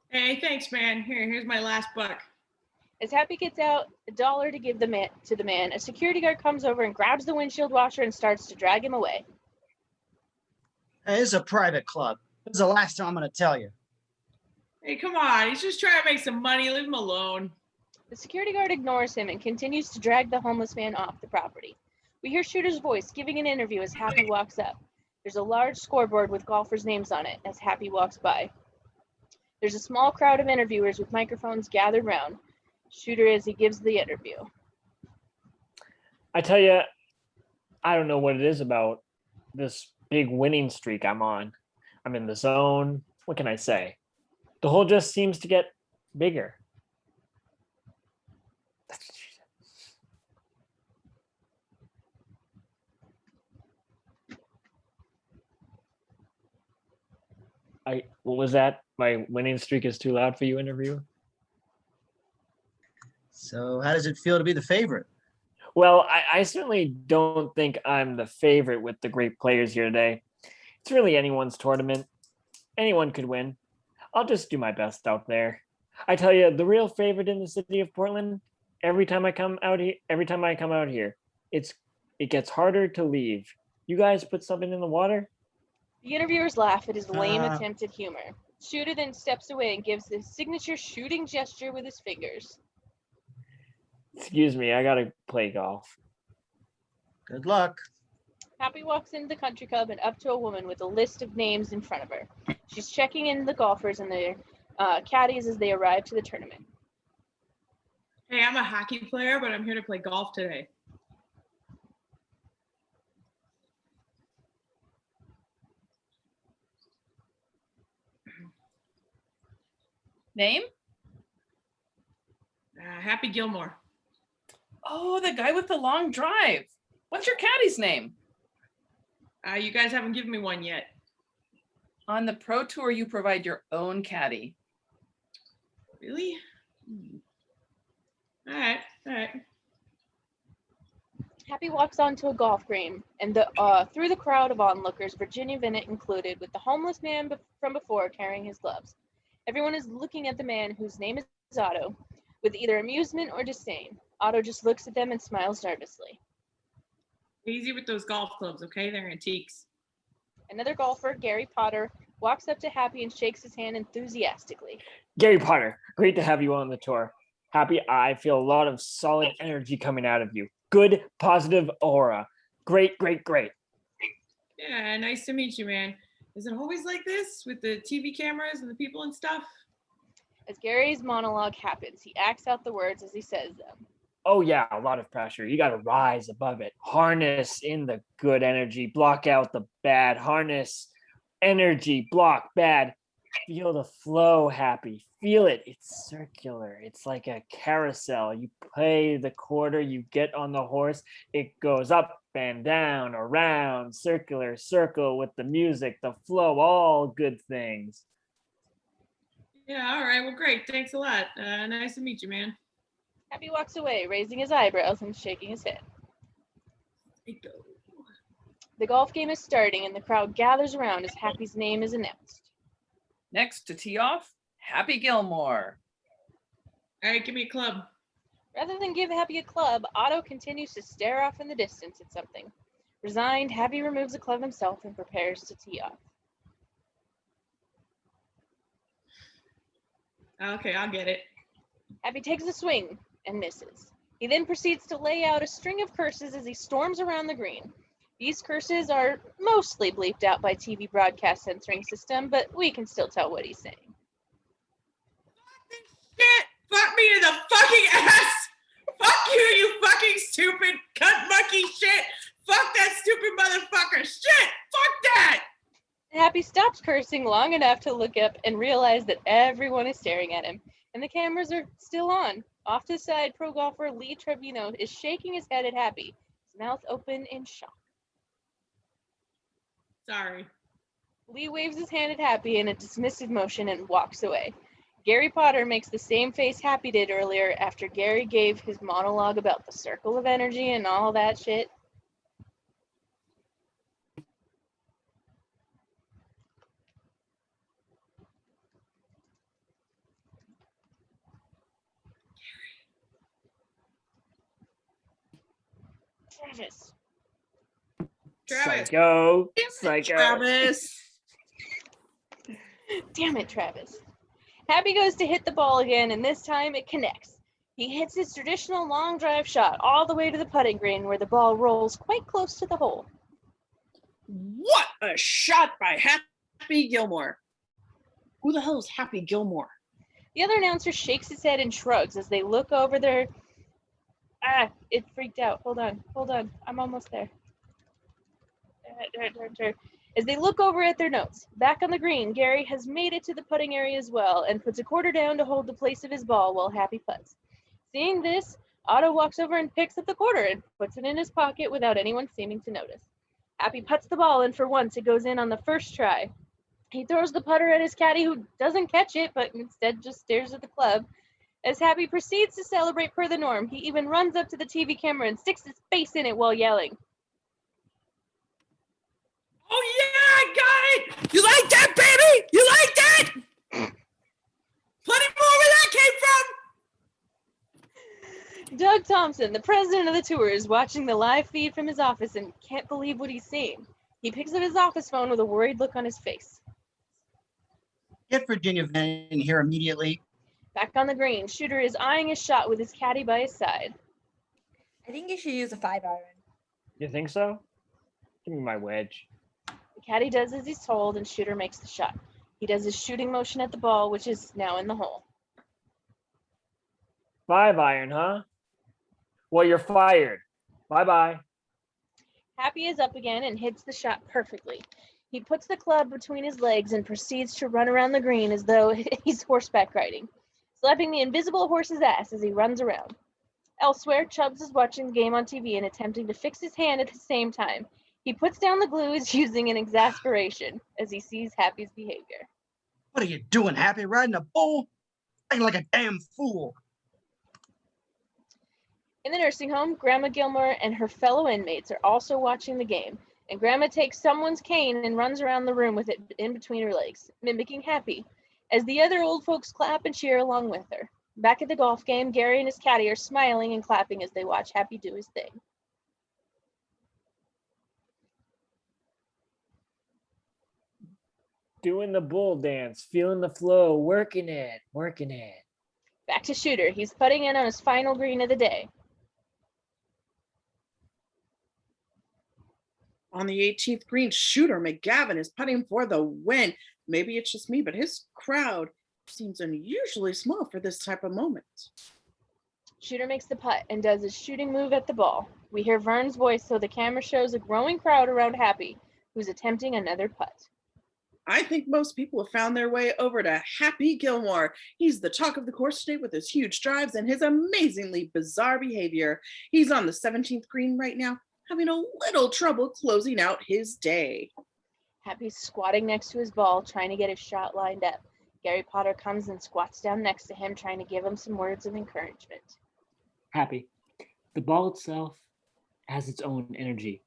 Hey, thanks, man. Here's my last buck. As Happy gets out $1 to give to the man, a security guard comes over and grabs the windshield washer and starts to drag him away. Hey, this is a private club. This is the last time I'm going to tell you. Hey, come on. He's just trying to make some money. Leave him alone. The security guard ignores him and continues to drag the homeless man off the property. We hear Shooter's voice giving an interview as Happy walks up. There's a large scoreboard with golfers' names on it as Happy walks by. There's a small crowd of interviewers with microphones gathered round Shooter as he gives the interview. I tell you, I don't know what it is about this big winning streak I'm on. I'm in the zone. What can I say? The hole just seems to get bigger. That's what she said. What was that? My winning streak is too loud for you, interviewer? So how does it feel to be the favorite? Well, I certainly don't think I'm the favorite with the great players here today. It's really anyone's tournament. Anyone could win. I'll just do my best out there. I tell you, the real favorite in the city of Portland, every time I come out here, it gets harder to leave. You guys put something in the water? The interviewers laugh at his lame Uh. attempt at humor. Shooter then steps away and gives his signature shooting gesture with his fingers. Excuse me, I gotta play golf. Good luck. Happy walks into the country club and up to a woman with a list of names in front of her. She's checking in the golfers and their caddies as they arrive to the tournament. Hey, I'm a hockey player, but I'm here to play golf today. Name? Happy Gilmore. Oh, the guy with the long drive. What's your caddy's name? You guys haven't given me one yet. On the Pro Tour, you provide your own caddy. Really? All right. Happy walks onto a golf green, and through the crowd of onlookers, Virginia Bennett included, with the homeless man from before carrying his gloves. Everyone is looking at the man whose name is Otto, with either amusement or disdain. Otto just looks at them and smiles nervously. Easy with those golf clubs, okay? They're antiques. Another golfer, Gary Potter, walks up to Happy and shakes his hand enthusiastically. Gary Potter, great to have you on the tour. Happy, I feel a lot of solid energy coming out of you. Good, positive aura. Great. Yeah, nice to meet you, man. Is it always like this with the TV cameras and the people and stuff? As Gary's monologue happens, he acts out the words as he says them. Oh yeah, a lot of pressure. You gotta rise above it. Harness in the good energy. Block out the bad. Harness energy. Block bad. Feel the flow, Happy. Feel it. It's circular. It's like a carousel. You play the quarter, you get on the horse, it goes up and down, around, circular, circle with the music, the flow, all good things. Yeah, all right. Well, great. Thanks a lot. Nice to meet you, man. Happy walks away, raising his eyebrows and shaking his head. The golf game is starting, and the crowd gathers around as Happy's name is announced. Next to tee off, Happy Gilmore. All right, give me a club. Rather than give Happy a club, Otto continues to stare off in the distance at something. Resigned, Happy removes a club himself and prepares to tee off. Okay, I'll get it. Happy takes a swing and misses. He then proceeds to lay out a string of curses as he storms around the green. These curses are mostly bleeped out by TV broadcast censoring system, but we can still tell what he's saying. Shit! Fuck me in the fucking ass! Fuck you, you fucking stupid cunt monkey shit! Fuck that stupid motherfucker! Shit! Fuck that! Happy stops cursing long enough to look up and realize that everyone is staring at him, and the cameras are still on. Off to the side, pro golfer Lee Trevino is shaking his head at Happy, his mouth open in shock. Sorry. Lee waves his hand at Happy in a dismissive motion and walks away. Gary Potter makes the same face Happy did earlier after Gary gave his monologue about the circle of energy and all that shit. Travis. Psycho. Travis. Damn it, Travis. Happy goes to hit the ball again, and this time it connects. He hits his traditional long drive shot all the way to the putting green where the ball rolls quite close to the hole. What a shot by Happy Gilmore. Who the hell is Happy Gilmore? The other announcer shakes his head and shrugs as they look over their... it freaked out. Hold on. I'm almost there. As they look over at their notes, back on the green, Gary has made it to the putting area as well and puts a quarter down to hold the place of his ball while Happy putts. Seeing this, Otto walks over and picks up the quarter and puts it in his pocket without anyone seeming to notice. Happy puts the ball, and for once it goes in on the first try. He throws the putter at his caddy, who doesn't catch it, but instead just stares at the club. As Happy proceeds to celebrate per the norm, he even runs up to the TV camera and sticks his face in it while yelling. Oh yeah, I got it! You like that, baby? You like that? Plenty more where that came from. Doug Thompson, the president of the tour, is watching the live feed from his office and can't believe what he's seeing. He picks up his office phone with a worried look on his face. Get Virginia Van in here immediately. Back on the green, Shooter is eyeing his shot with his caddy by his side. I think you should use a 5-iron. You think so? Give me my wedge. The caddy does as he's told, and Shooter makes the shot. He does his shooting motion at the ball, which is now in the hole. 5-iron, huh? Well, you're fired. Bye-bye. Happy is up again and hits the shot perfectly. He puts the club between his legs and proceeds to run around the green as though he's horseback riding, slapping the invisible horse's ass as he runs around. Elsewhere, Chubbs is watching the game on TV and attempting to fix his hand at the same time. He puts down the glue he's using in exasperation as he sees Happy's behavior. What are you doing, Happy? Riding a bull? Acting like a damn fool. In the nursing home, Grandma Gilmore and her fellow inmates are also watching the game, and Grandma takes someone's cane and runs around the room with it in between her legs, mimicking Happy, as the other old folks clap and cheer along with her. Back at the golf game, Gary and his caddy are smiling and clapping as they watch Happy do his thing. Doing the bull dance, feeling the flow, working it. Back to Shooter. He's putting in on his final green of the day. On the 18th green, Shooter McGavin is putting for the win. Maybe it's just me, but his crowd seems unusually small for this type of moment. Shooter makes the putt and does his shooting move at the ball. We hear Vern's voice, so the camera shows a growing crowd around Happy, who's attempting another putt. I think most people have found their way over to Happy Gilmore. He's the talk of the course today with his huge drives and his amazingly bizarre behavior. He's on the 17th green right now, having a little trouble closing out his day. Happy's squatting next to his ball, trying to get his shot lined up. Gary Potter comes and squats down next to him, trying to give him some words of encouragement. Happy. The ball itself has its own energy,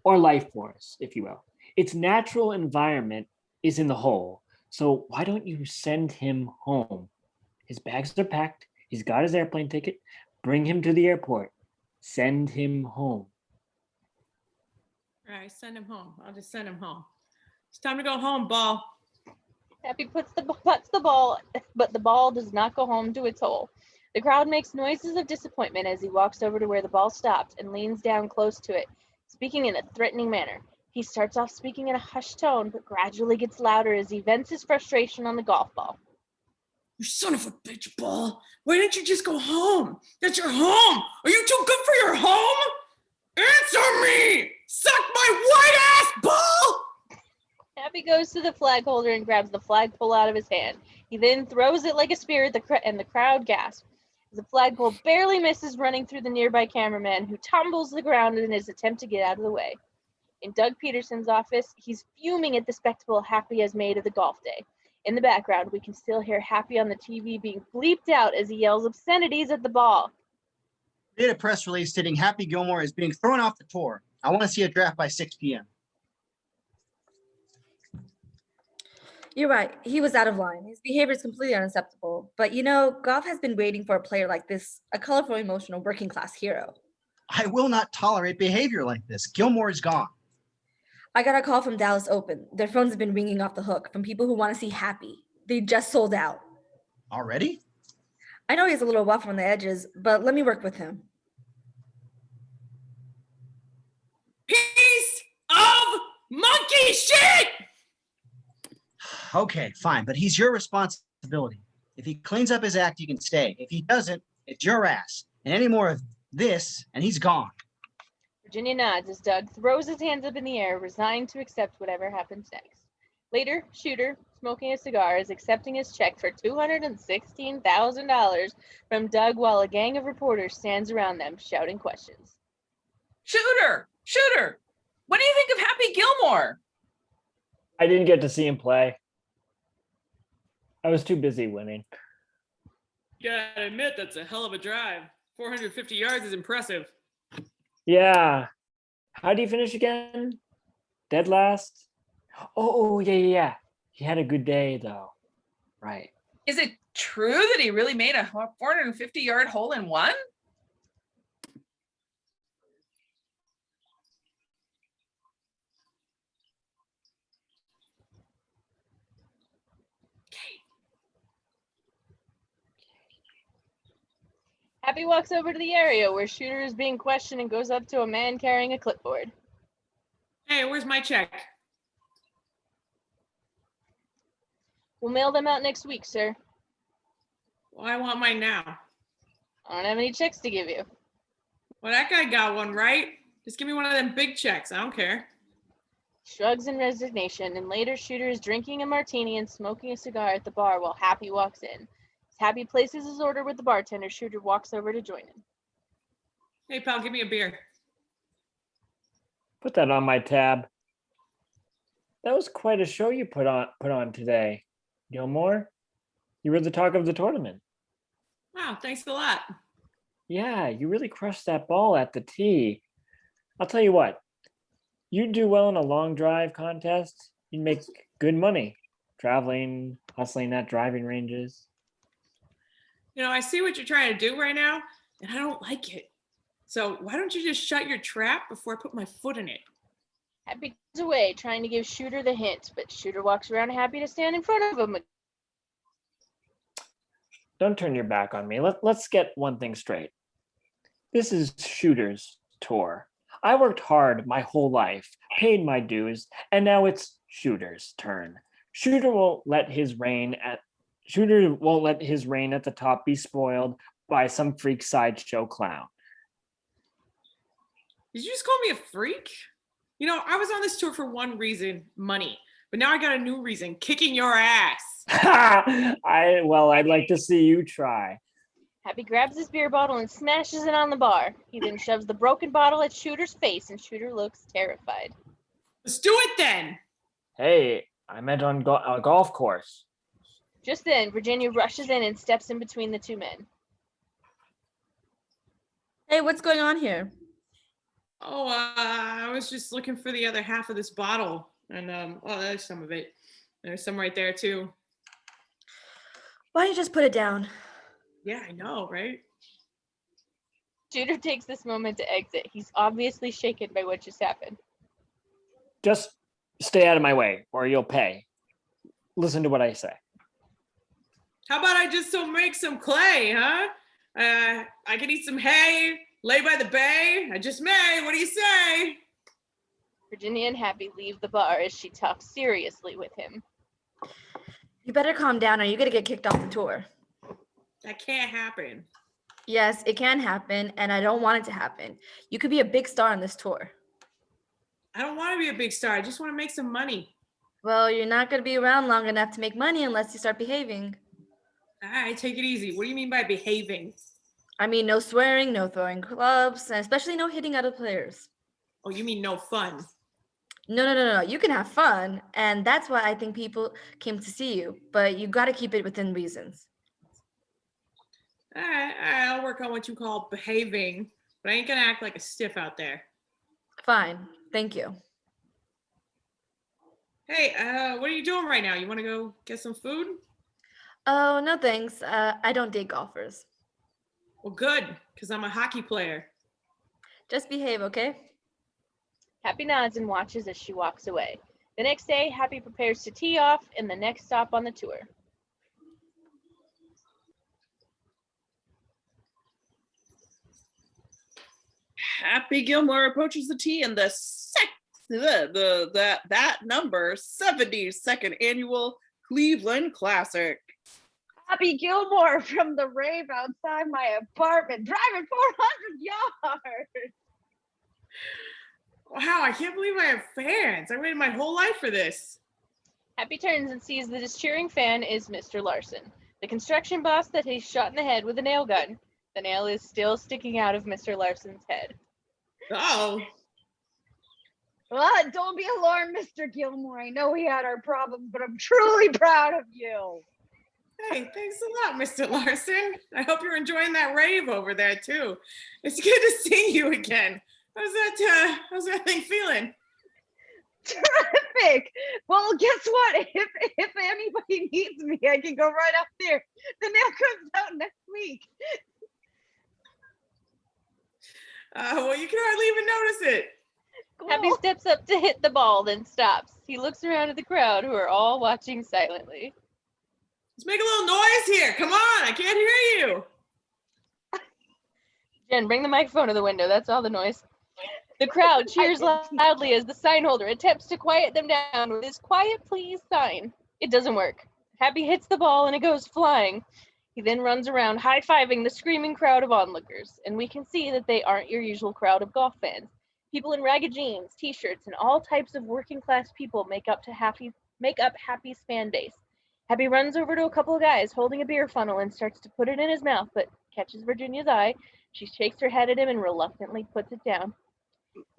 or life force, if you will. Its natural environment is in the hole. So why don't you send him home? His bags are packed. He's got his airplane ticket. Bring him to the airport. Send him home. All right, send him home. I'll just send him home. It's time to go home, ball. Happy putts the ball, but the ball does not go home to its hole. The crowd makes noises of disappointment as he walks over to where the ball stopped and leans down close to it, speaking in a threatening manner. He starts off speaking in a hushed tone, but gradually gets louder as he vents his frustration on the golf ball. You son of a bitch, ball. Why didn't you just go home? That's your home. Are you too good for your home? Answer me! Suck my white ass, ball! Happy goes to the flag holder and grabs the flagpole out of his hand. He then throws it like a spear and the crowd gasps. The flagpole barely misses running through the nearby cameraman, who tumbles to the ground in his attempt to get out of the way. In Doug Peterson's office, he's fuming at the spectacle Happy has made of the golf day. In the background, we can still hear Happy on the TV being bleeped out as he yells obscenities at the ball. We did a press release stating Happy Gilmore is being thrown off the tour. I want to see a draft by 6 p.m. You're right. He was out of line. His behavior is completely unacceptable. But you know, golf has been waiting for a player like this, a colorful, emotional, working class hero. I will not tolerate behavior like this. Gilmore is gone. I got a call from Dallas Open. Their phones have been ringing off the hook from people who want to see Happy. They just sold out. Already? I know he's a little rough on the edges, but let me work with him. Piece of monkey shit! Okay, fine, but he's your responsibility. If he cleans up his act, you can stay. If he doesn't, it's your ass. And any more of this, and he's gone. Virginia nods as Doug throws his hands up in the air, resigned to accept whatever happens next. Later, Shooter, smoking a cigar, is accepting his check for $216,000 from Doug while a gang of reporters stands around them, shouting questions. Shooter, what do you think of Happy Gilmore? I didn't get to see him play. I was too busy winning. Gotta admit, that's a hell of a drive. 450 yards is impressive. Yeah. How do you finish again? Dead last? Oh, yeah. He had a good day, though. Right. Is it true that he really made a 450-yard hole in one? Happy walks over to the area where Shooter is being questioned and goes up to a man carrying a clipboard. Hey, where's my check? We'll mail them out next week, sir. Well, I want mine now. I don't have any checks to give you. Well, that guy got one, right? Just give me one of them big checks. I don't care. Shrugs in resignation, and later Shooter is drinking a martini and smoking a cigar at the bar while Happy walks in. As Happy places his order with the bartender, Shooter walks over to join him. Hey, pal, give me a beer. Put that on my tab. That was quite a show you put on today, Gilmore. You were the talk of the tournament. Wow, thanks a lot. Yeah, you really crushed that ball at the tee. I'll tell you what, you'd do well in a long drive contest. You'd make good money traveling, hustling at driving ranges. You know, I see what you're trying to do right now, and I don't like it. So why don't you just shut your trap before I put my foot in it? Happy goes away, trying to give Shooter the hint, but Shooter walks around Happy to stand in front of him. Don't turn your back on me. Let's get one thing straight. This is Shooter's tour. I worked hard my whole life, paid my dues, and now it's Shooter's turn. Shooter won't let his reign at the top be spoiled by some freak sideshow clown. Did you just call me a freak? You know, I was on this tour for one reason, money. But now I got a new reason, kicking your ass. I'd like to see you try. Happy grabs his beer bottle and smashes it on the bar. He then shoves the broken bottle at Shooter's face, and Shooter looks terrified. Let's do it then. Hey, I meant on a golf course. Just then, Virginia rushes in and steps in between the two men. Hey, what's going on here? Oh, I was just looking for the other half of this bottle. And, there's some of it. There's some right there, too. Why don't you just put it down? Yeah, I know, right? Shooter takes this moment to exit. He's obviously shaken by what just happened. Just stay out of my way, or you'll pay. Listen to what I say. How about I just make some clay, huh? I can eat some hay, lay by the bay. I just may. What do you say? Virginia and Happy leave the bar as she talks seriously with him. You better calm down or you're gonna get kicked off the tour. That can't happen. Yes, it can happen, and I don't want it to happen. You could be a big star on this tour. I don't want to be a big star. I just want to make some money. Well, you're not gonna be around long enough to make money unless you start behaving. All right, take it easy. What do you mean by behaving? I mean, no swearing, no throwing clubs, and especially no hitting other players. Oh, you mean no fun? No. You can have fun, and that's why I think people came to see you, but you got to keep it within reasons. All right, I'll work on what you call behaving, but I ain't gonna act like a stiff out there. Fine, thank you. Hey, what are you doing right now? You want to go get some food? Oh, no thanks. I don't date golfers. Well, good, because I'm a hockey player. Just behave, okay? Happy nods and watches as she walks away. The next day, Happy prepares to tee off in the next stop on the tour. Happy Gilmore approaches the tee in the number 72nd annual Cleveland Classic. Happy Gilmore from the rave outside my apartment, driving 400 yards. Wow, I can't believe I have fans. I waited my whole life for this. Happy turns and sees that his cheering fan is Mr. Larson, the construction boss that he's shot in the head with a nail gun. The nail is still sticking out of Mr. Larson's head. Oh. Well, don't be alarmed, Mr. Gilmore. I know we had our problems, but I'm truly proud of you. Hey, thanks a lot, Mr. Larson. I hope you're enjoying that rave over there, too. It's good to see you again. How's that thing feeling? Terrific. Well, guess what? If anybody needs me, I can go right up there. The nail comes out next week. Well, you can hardly even notice it. Cool. Happy steps up to hit the ball, then stops. He looks around at the crowd, who are all watching silently. Let's make a little noise here. Come on, I can't hear you. Jen, bring the microphone to the window. That's all the noise. The crowd cheers loudly as the sign holder attempts to quiet them down with his "Quiet Please" sign. It doesn't work. Happy hits the ball and it goes flying. He then runs around high-fiving the screaming crowd of onlookers, and we can see that they aren't your usual crowd of golf fans. People in ragged jeans, t-shirts, and all types of working-class people make up Happy's fan base. Happy runs over to a couple of guys holding a beer funnel and starts to put it in his mouth, but catches Virginia's eye. She shakes her head at him and reluctantly puts it down.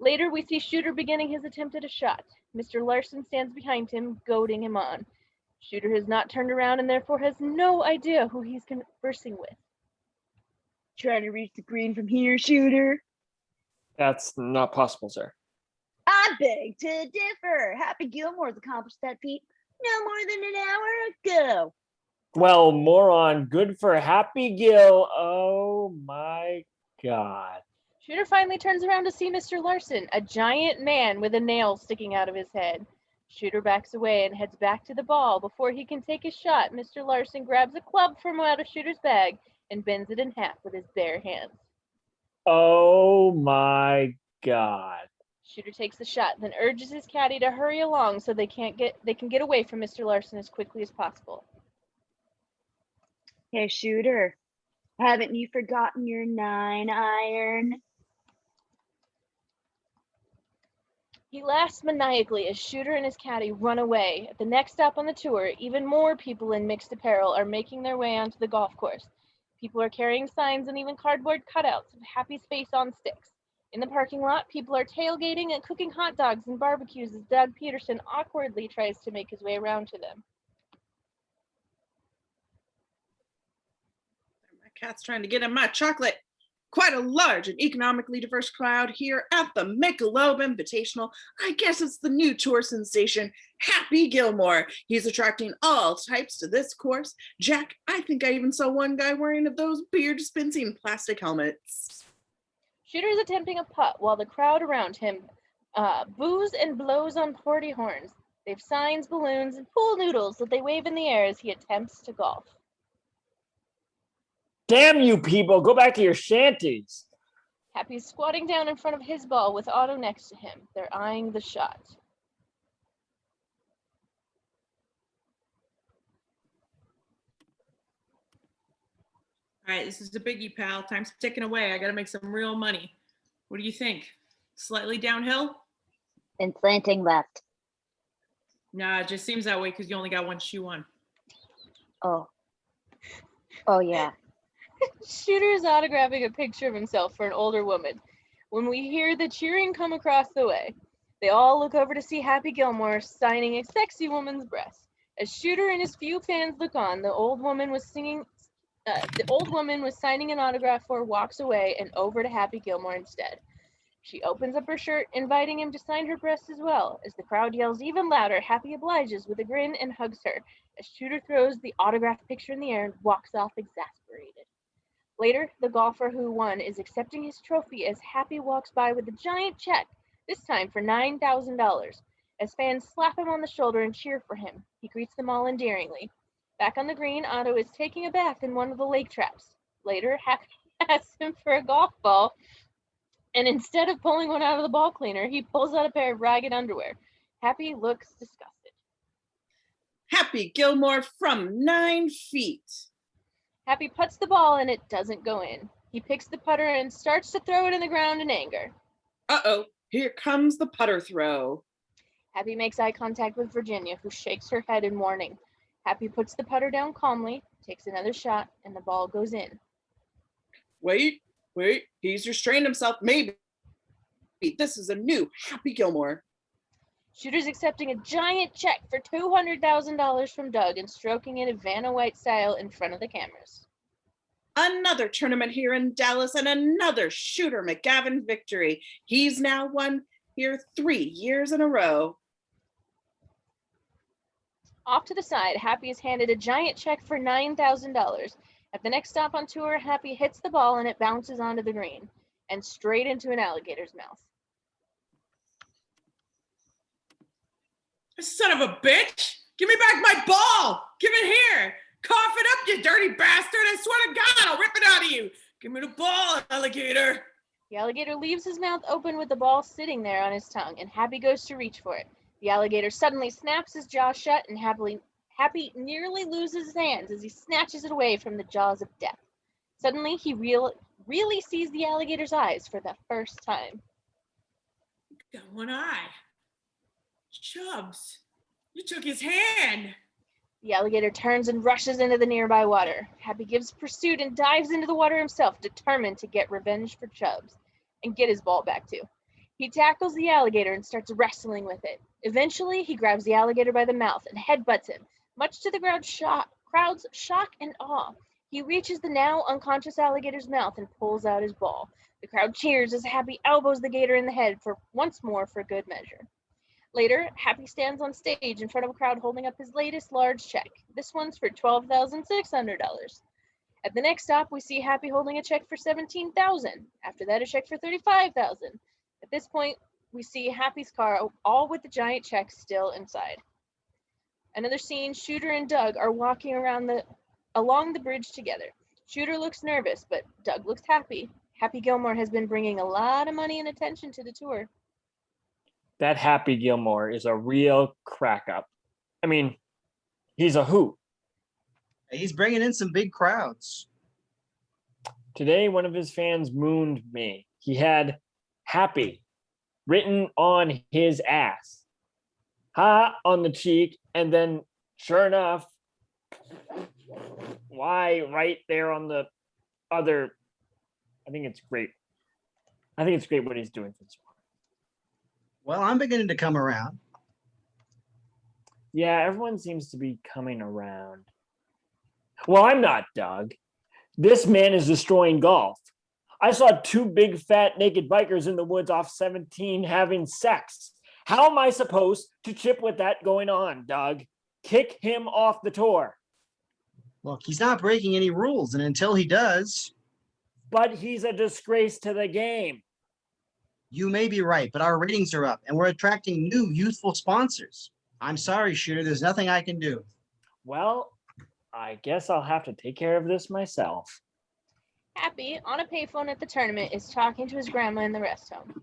Later, we see Shooter beginning his attempt at a shot. Mr. Larson stands behind him, goading him on. Shooter has not turned around and therefore has no idea who he's conversing with. Trying to reach the green from here, Shooter. That's not possible, sir. I beg to differ. Happy Gilmore's accomplished that feat no more than an hour ago. Well, moron, good for Happy Gil. Oh my God. Shooter finally turns around to see Mr. Larson, a giant man with a nail sticking out of his head. Shooter backs away and heads back to the ball. Before he can take his shot, Mr. Larson grabs a club from out of Shooter's bag and bends it in half with his bare hands. Oh my God. Shooter takes the shot, then urges his caddy to hurry along so they can get away from Mr. Larson as quickly as possible. Hey, Shooter, haven't you forgotten your 9-iron? He laughs maniacally as Shooter and his caddy run away. At the next stop on the tour, even more people in mixed apparel are making their way onto the golf course. People are carrying signs and even cardboard cutouts of Happy's face on sticks. In the parking lot, people are tailgating and cooking hot dogs and barbecues as Doug Peterson awkwardly tries to make his way around to them. My cat's trying to get in my chocolate. Quite a large and economically diverse crowd here at the Michelob Invitational. I guess it's the new tour sensation, Happy Gilmore. He's attracting all types to this course. Jack, I think I even saw one guy wearing those beer dispensing plastic helmets. Shooter is attempting a putt while the crowd around him boos and blows on party horns. They have signs, balloons, and pool noodles that they wave in the air as he attempts to golf. Damn you people, go back to your shanties. Happy's squatting down in front of his ball with Otto next to him. They're eyeing the shot. All right, this is a biggie, pal. Time's ticking away. I got to make some real money. What do you think? Slightly downhill? And slanting left. Nah, it just seems that way because you only got one shoe on. Oh, yeah. Shooter is autographing a picture of himself for an older woman. When we hear the cheering come across the way, they all look over to see Happy Gilmore signing a sexy woman's breast. As Shooter and his few fans look on, the old woman was signing an autograph for, walks away and over to Happy Gilmore instead. She opens up her shirt, inviting him to sign her breast as well. As the crowd yells even louder, Happy obliges with a grin and hugs her, as Shooter throws the autographed picture in the air and walks off exasperated. Later, the golfer who won is accepting his trophy as Happy walks by with a giant check, this time for $9,000. As fans slap him on the shoulder and cheer for him, he greets them all endearingly. Back on the green, Otto is taking a bath in one of the lake traps. Later, Happy asks him for a golf ball, and instead of pulling one out of the ball cleaner, he pulls out a pair of ragged underwear. Happy looks disgusted. Happy Gilmore from 9 feet. Happy puts the ball and it doesn't go in. He picks the putter and starts to throw it in the ground in anger. Uh-oh, here comes the putter throw. Happy makes eye contact with Virginia, who shakes her head in warning. Happy puts the putter down calmly, takes another shot, and the ball goes in. Wait, he's restrained himself. Maybe this is a new Happy Gilmore. Shooter's accepting a giant check for $200,000 from Doug and stroking it in Vanna White style in front of the cameras. Another tournament here in Dallas and another Shooter McGavin victory. He's now won here 3 years in a row. Off to the side, Happy is handed a giant check for $9,000. At the next stop on tour, Happy hits the ball and it bounces onto the green and straight into an alligator's mouth. Son of a bitch! Give me back my ball! Give it here! Cough it up, you dirty bastard! I swear to God, I'll rip it out of you! Give me the ball, alligator. The alligator leaves his mouth open with the ball sitting there on his tongue, and Happy goes to reach for it. The alligator suddenly snaps his jaw shut, and Happy nearly loses his hands as he snatches it away from the jaws of death. Suddenly, he really sees the alligator's eyes for the first time. Got one eye. Chubbs, you took his hand. The alligator turns and rushes into the nearby water. Happy gives pursuit and dives into the water himself, determined to get revenge for Chubbs and get his ball back too. He tackles the alligator and starts wrestling with it. Eventually, he grabs the alligator by the mouth and headbutts him, much to the crowd's shock and awe. He reaches the now unconscious alligator's mouth and pulls out his ball. The crowd cheers as Happy elbows the gator in the head once more for good measure. Later, Happy stands on stage in front of a crowd holding up his latest large check. This one's for $12,600. At the next stop, we see Happy holding a check for $17,000. After that, a check for $35,000. At this point, we see Happy's car, all with the giant check still inside. Another scene, Shooter and Doug are walking along the bridge together. Shooter looks nervous, but Doug looks happy. Happy Gilmore has been bringing a lot of money and attention to the tour. That Happy Gilmore is a real crack up. I mean, he's a hoot. He's bringing in some big crowds. Today, one of his fans mooned me. He had Happy written on his ass, ha on the cheek, and then, sure enough, why right there on the other. I think it's great. I think it's great what he's doing for this one. Well, I'm beginning to come around. Yeah, everyone seems to be coming around. Well, I'm not, Doug. This man is destroying golf. I saw two big, fat, naked bikers in the woods off 17 having sex. How am I supposed to chip with that going on, Doug? Kick him off the tour. Look, he's not breaking any rules, and until he does... But he's a disgrace to the game. You may be right, but our ratings are up, and we're attracting new, youthful sponsors. I'm sorry, Shooter, there's nothing I can do. Well, I guess I'll have to take care of this myself. Happy, on a payphone at the tournament, is talking to his grandma in the rest home.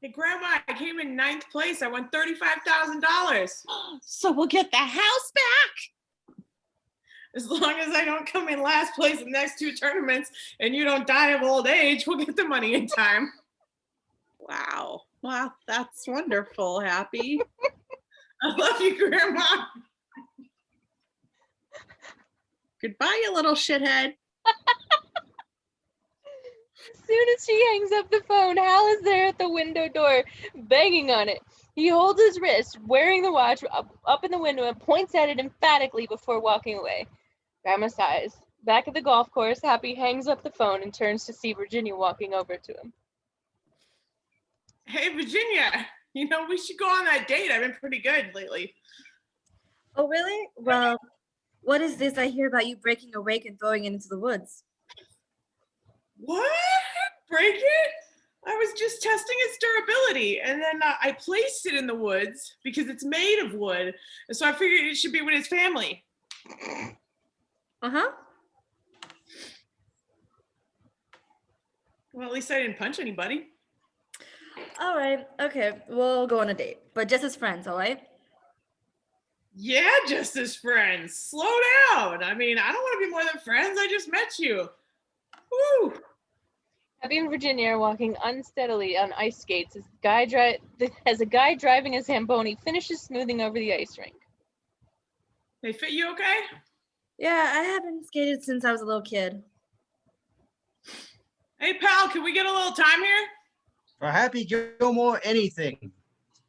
Hey, Grandma, I came in 9th place. I won $35,000. So we'll get the house back. As long as I don't come in last place in the next 2 tournaments and you don't die of old age, we'll get the money in time. Wow. Wow, that's wonderful, Happy. I love you, Grandma. Goodbye, you little shithead. As soon as she hangs up the phone, Hal is there at the window door, banging on it. He holds his wrist, wearing the watch, up in the window and points at it emphatically before walking away. Grandma sighs. Back at the golf course, Happy hangs up the phone and turns to see Virginia walking over to him. Hey, Virginia, we should go on that date. I've been pretty good lately. Oh, really? Well, what is this I hear about you breaking a rake and throwing it into the woods? What? Break it? I was just testing its durability, and then I placed it in the woods because it's made of wood, and so I figured it should be with his family. Uh-huh. Well, at least I didn't punch anybody. All right. Okay. We'll go on a date, but just as friends, all right? Yeah, just as friends. Slow down. I mean, I don't want to be more than friends. I just met you. Woo! Happy and Virginia are walking unsteadily on ice skates as a guy driving a Zamboni finishes smoothing over the ice rink. They fit you okay? Yeah, I haven't skated since I was a little kid. Hey, pal, can we get a little time here? For Happy Gilmore, anything.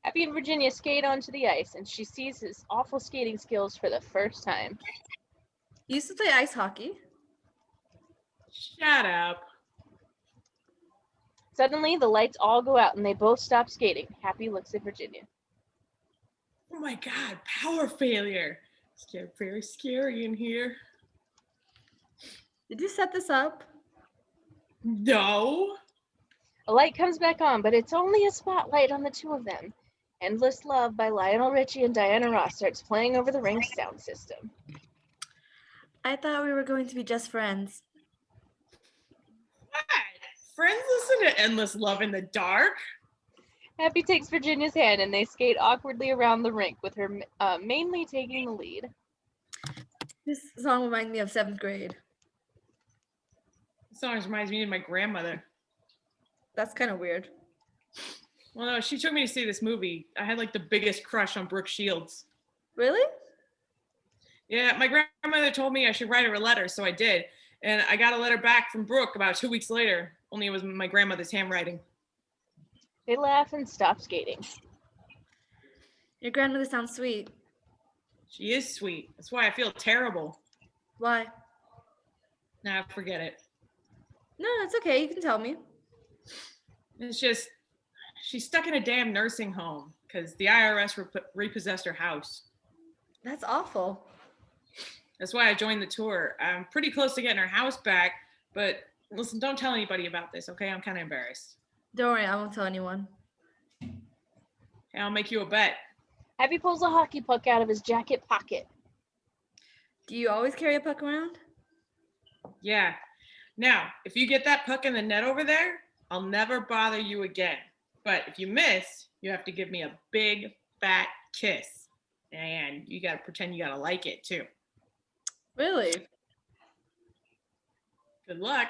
Happy and Virginia skate onto the ice, and she sees his awful skating skills for the first time. You used to play ice hockey? Shut up. Suddenly, the lights all go out, and they both stop skating. Happy looks at Virginia. Oh my God, power failure. It's getting very scary in here. Did you set this up? No. A light comes back on, but it's only a spotlight on the two of them. Endless Love by Lionel Richie and Diana Ross starts playing over the rink's sound system. I thought we were going to be just friends. into endless love in the dark. Happy takes Virginia's hand and they skate awkwardly around the rink with her mainly taking the lead. This song reminds me of 7th grade. This song reminds me of my grandmother. That's kind of weird. Well, no, she took me to see this movie. I had like the biggest crush on Brooke Shields. Really? Yeah, my grandmother told me I should write her a letter, so I did. And I got a letter back from Brooke about 2 weeks later, only it was my grandmother's handwriting. They laugh and stop skating. Your grandmother sounds sweet. She is sweet. That's why I feel terrible. Why? Nah, forget it. No, it's okay. You can tell me. It's just, she's stuck in a damn nursing home because the IRS repossessed her house. That's awful. That's why I joined the tour. I'm pretty close to getting her house back, but listen, don't tell anybody about this, okay? I'm kind of embarrassed. Don't worry, I won't tell anyone. Hey, I'll make you a bet. Happy pulls a hockey puck out of his jacket pocket. Do you always carry a puck around? Yeah. Now, if you get that puck in the net over there, I'll never bother you again. But if you miss, you have to give me a big, fat kiss. And you got to pretend you got to like it, too. Really? Good luck.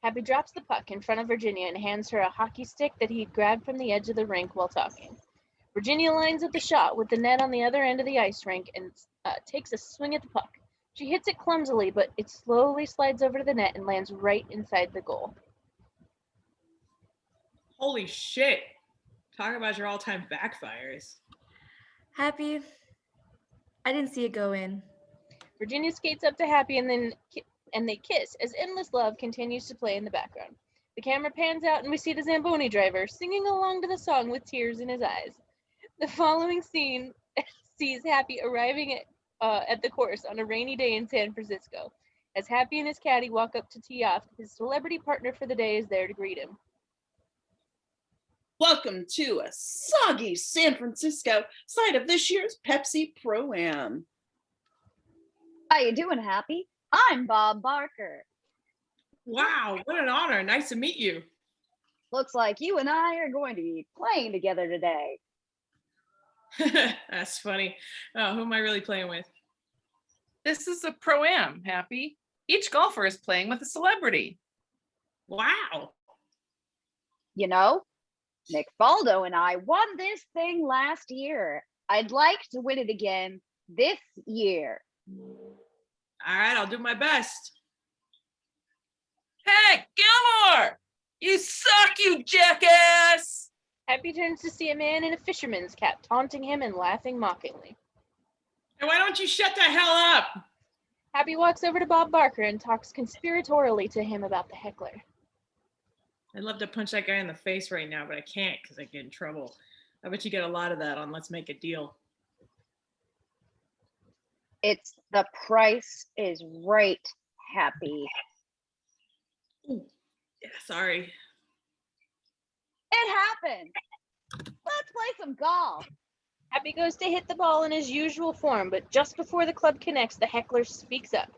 Happy drops the puck in front of Virginia and hands her a hockey stick that he'd grabbed from the edge of the rink while talking. Virginia lines up the shot with the net on the other end of the ice rink and takes a swing at the puck. She hits it clumsily, but it slowly slides over to the net and lands right inside the goal. Holy shit. Talk about your all-time backfires. Happy? I didn't see it go in. Virginia skates up to Happy and they kiss as Endless Love continues to play in the background. The camera pans out and we see the Zamboni driver singing along to the song with tears in his eyes. The following scene sees Happy arriving at the course on a rainy day in San Francisco. As Happy and his caddy walk up to tee off, his celebrity partner for the day is there to greet him. Welcome to a soggy San Francisco site of this year's Pepsi Pro-Am. How you doing, Happy? I'm Bob Barker. Wow, what an honor. Nice to meet you. Looks like you and I are going to be playing together today. That's funny. Oh, who am I really playing with? This is a Pro-Am, Happy. Each golfer is playing with a celebrity. Wow. You know, Nick Faldo and I won this thing last year. I'd like to win it again this year. All right, I'll do my best. Hey, Gilmore! You suck, you jackass! Happy turns to see a man in a fisherman's cap taunting him and laughing mockingly. Hey, why don't you shut the hell up? Happy walks over to Bob Barker and talks conspiratorially to him about the heckler. I'd love to punch that guy in the face right now, but I can't because I get in trouble. I bet you get a lot of that on Let's Make a Deal. It's the price is right, Happy. Ooh, yeah, sorry. It happened. Let's play some golf. Happy goes to hit the ball in his usual form, but just before the club connects, the heckler speaks up.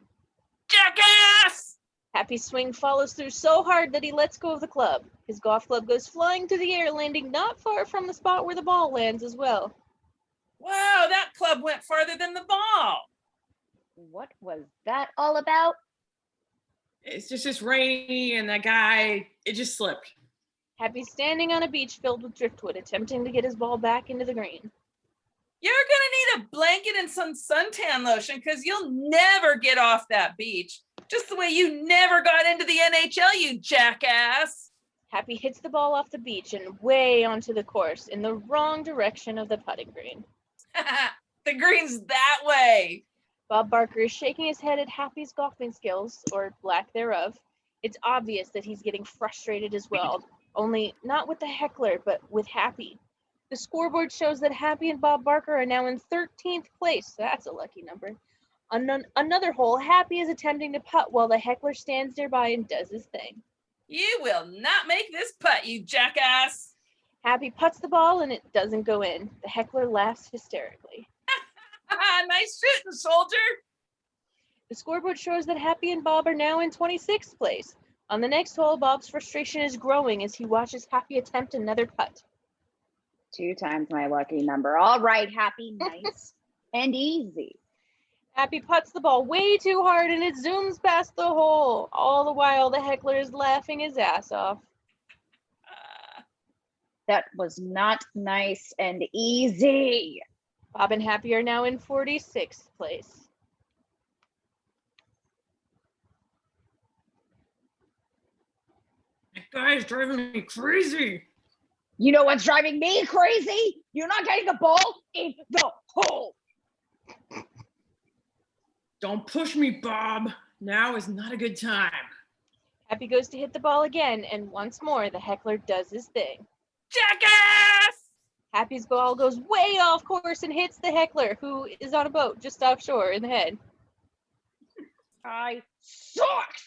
Jackass! Happy's swing follows through so hard that he lets go of the club. His golf club goes flying through the air, landing not far from the spot where the ball lands as well. Wow, that club went farther than the ball. What was that all about? It's just rainy and that guy, it just slipped. Happy's standing on a beach filled with driftwood, attempting to get his ball back into the green. You're gonna need a blanket and some suntan lotion because you'll never get off that beach. Just the way you never got into the NHL, you jackass. Happy hits the ball off the beach and way onto the course in the wrong direction of the putting green. The green's that way. Bob Barker is shaking his head at Happy's golfing skills, or lack thereof. It's obvious that he's getting frustrated as well, only not with the heckler, but with Happy. The scoreboard shows that Happy and Bob Barker are now in 13th place. So that's a lucky number. On another hole, Happy is attempting to putt while the heckler stands nearby and does his thing. You will not make this putt, you jackass. Happy putts the ball and it doesn't go in. The heckler laughs hysterically. Nice shooting, soldier. The scoreboard shows that Happy and Bob are now in 26th place. On the next hole, Bob's frustration is growing as he watches Happy attempt another putt. 2 times my lucky number. All right, Happy, nice and easy. Happy putts the ball way too hard and it zooms past the hole. All the while, the heckler is laughing his ass off. That was not nice and easy. Bob and Happy are now in 46th place. That guy is driving me crazy. You know what's driving me crazy? You're not getting the ball in the hole. Don't push me, Bob. Now is not a good time. Happy goes to hit the ball again, and once more, the heckler does his thing. Jackass! Happy's ball goes way off course and hits the heckler, who is on a boat just offshore, in the head. I sucks.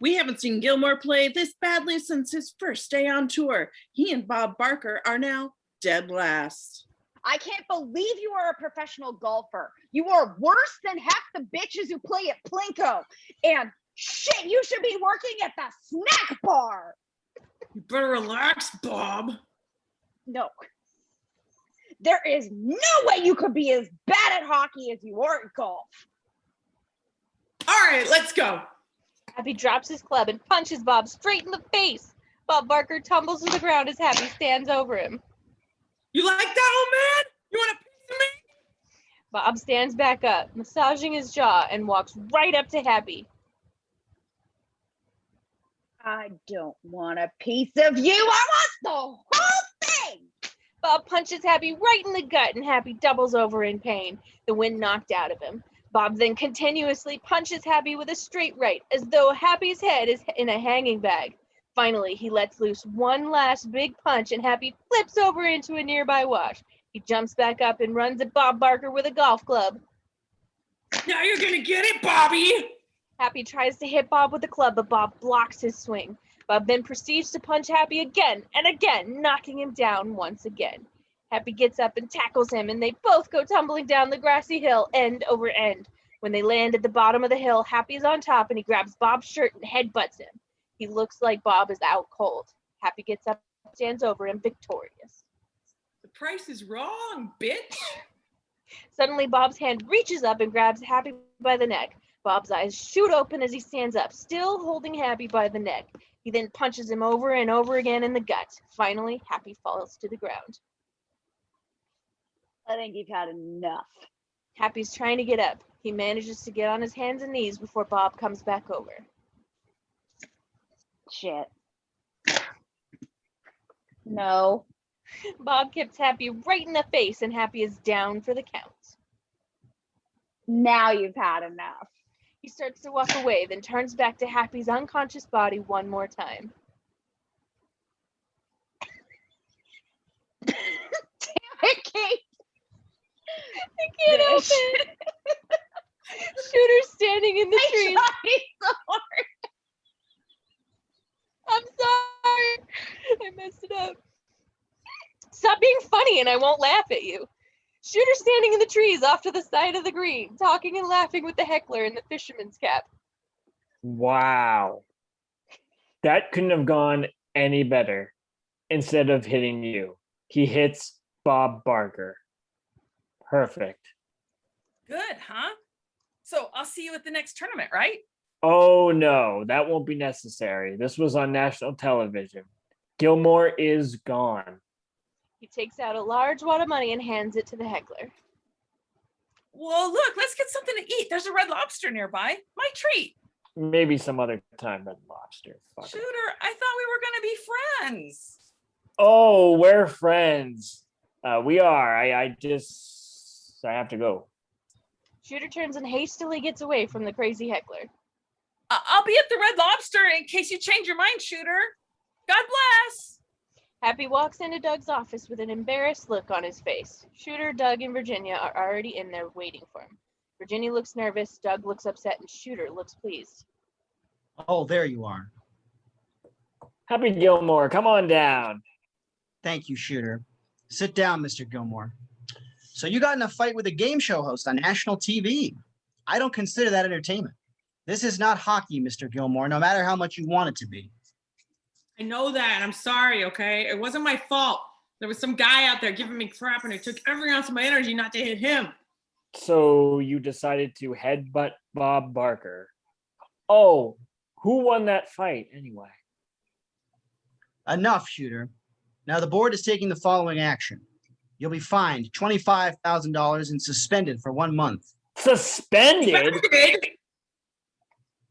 We haven't seen Gilmore play this badly since his first day on tour. He and Bob Barker are now dead last. I can't believe you are a professional golfer. You are worse than half the bitches who play at Plinko. And shit, you should be working at the snack bar. You better relax, Bob. No. There is no way you could be as bad at hockey as you are at golf. All right, let's go. Happy drops his club and punches Bob straight in the face. Bob Barker tumbles to the ground as Happy stands over him. You like that, old man? You want a piece of me? Bob stands back up, massaging his jaw, and walks right up to Happy. I don't want a piece of you. I want the whole thing. Bob punches Happy right in the gut, and Happy doubles over in pain, the wind knocked out of him. Bob then continuously punches Happy with a straight right, as though Happy's head is in a hanging bag. Finally, he lets loose one last big punch, and Happy flips over into a nearby wash. He jumps back up and runs at Bob Barker with a golf club. Now you're gonna get it, Bobby. Happy tries to hit Bob with the club, but Bob blocks his swing. Bob then proceeds to punch Happy again and again, knocking him down once again. Happy gets up and tackles him, and they both go tumbling down the grassy hill, end over end. When they land at the bottom of the hill, Happy's on top, and he grabs Bob's shirt and headbutts him. He looks like Bob is out cold. Happy gets up, stands over him, victorious. The price is wrong, bitch. Suddenly, Bob's hand reaches up and grabs Happy by the neck. Bob's eyes shoot open as he stands up, still holding Happy by the neck. He then punches him over and over again in the gut. Finally, Happy falls to the ground. I think you've had enough. Happy's trying to get up. He manages to get on his hands and knees before Bob comes back over. Shit. No. Bob kicks Happy right in the face, and Happy is down for the count. Now you've had enough. He starts to walk away, then turns back to Happy's unconscious body one more time. Damn it, Kate. I can't help it. Shooter's standing in the trees. So hard. I'm sorry. I messed it up. Stop being funny and I won't laugh at you. Shooter's standing in the trees off to the side of the green, talking and laughing with the heckler in the fisherman's cap. Wow. That couldn't have gone any better. Instead of hitting you, he hits Bob Barker. Perfect. Good, huh? So I'll see you at the next tournament, right? Oh no, that won't be necessary. This was on national television. Gilmore is gone. He takes out a large wad of money and hands it to the heckler. Well, look, let's get something to eat. There's a Red Lobster nearby. My treat. Maybe some other time, Red Lobster. Fuck it. Shooter, I thought we were going to be friends. Oh, we're friends. We are. I have to go. Shooter turns and hastily gets away from the crazy heckler. I'll be at the Red Lobster in case you change your mind, Shooter. God bless. Happy walks into Doug's office with an embarrassed look on his face. Shooter, Doug, and Virginia are already in there waiting for him. Virginia looks nervous, Doug looks upset, and Shooter looks pleased. Oh, there you are. Happy Gilmore, come on down. Thank you, Shooter. Sit down, Mr. Gilmore. So you got in a fight with a game show host on national TV. I don't consider that entertainment. This is not hockey, Mr. Gilmore, no matter how much you want it to be. I know that, and I'm sorry, okay? It wasn't my fault. There was some guy out there giving me crap, and it took every ounce of my energy not to hit him. So you decided to headbutt Bob Barker. Oh, who won that fight anyway? Enough, shooter. Now the board is taking the following action. You'll be fined $25,000 and suspended for 1 month. Suspended?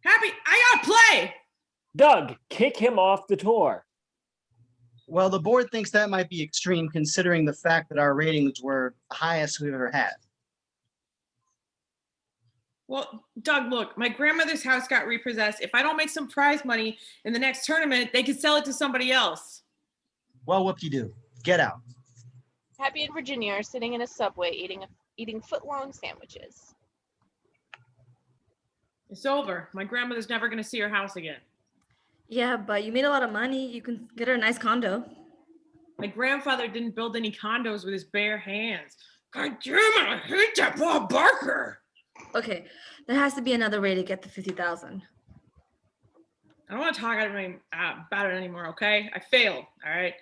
Happy, I gotta play! Doug, kick him off the tour. Well, the board thinks that might be extreme considering the fact that our ratings were the highest we've ever had. Well, Doug, look, my grandmother's house got repossessed. If I don't make some prize money in the next tournament, they could sell it to somebody else. Well, whoop-de-doo. Get out. Happy and Virginia are sitting in a Subway eating foot-long sandwiches. It's over. My grandmother's never going to see her house again. Yeah, but you made a lot of money. You can get her a nice condo. My grandfather didn't build any condos with his bare hands. God damn it, I hate that Bob Barker. Okay, there has to be another way to get the 50,000. I don't want to talk about it anymore, okay? I failed, all right?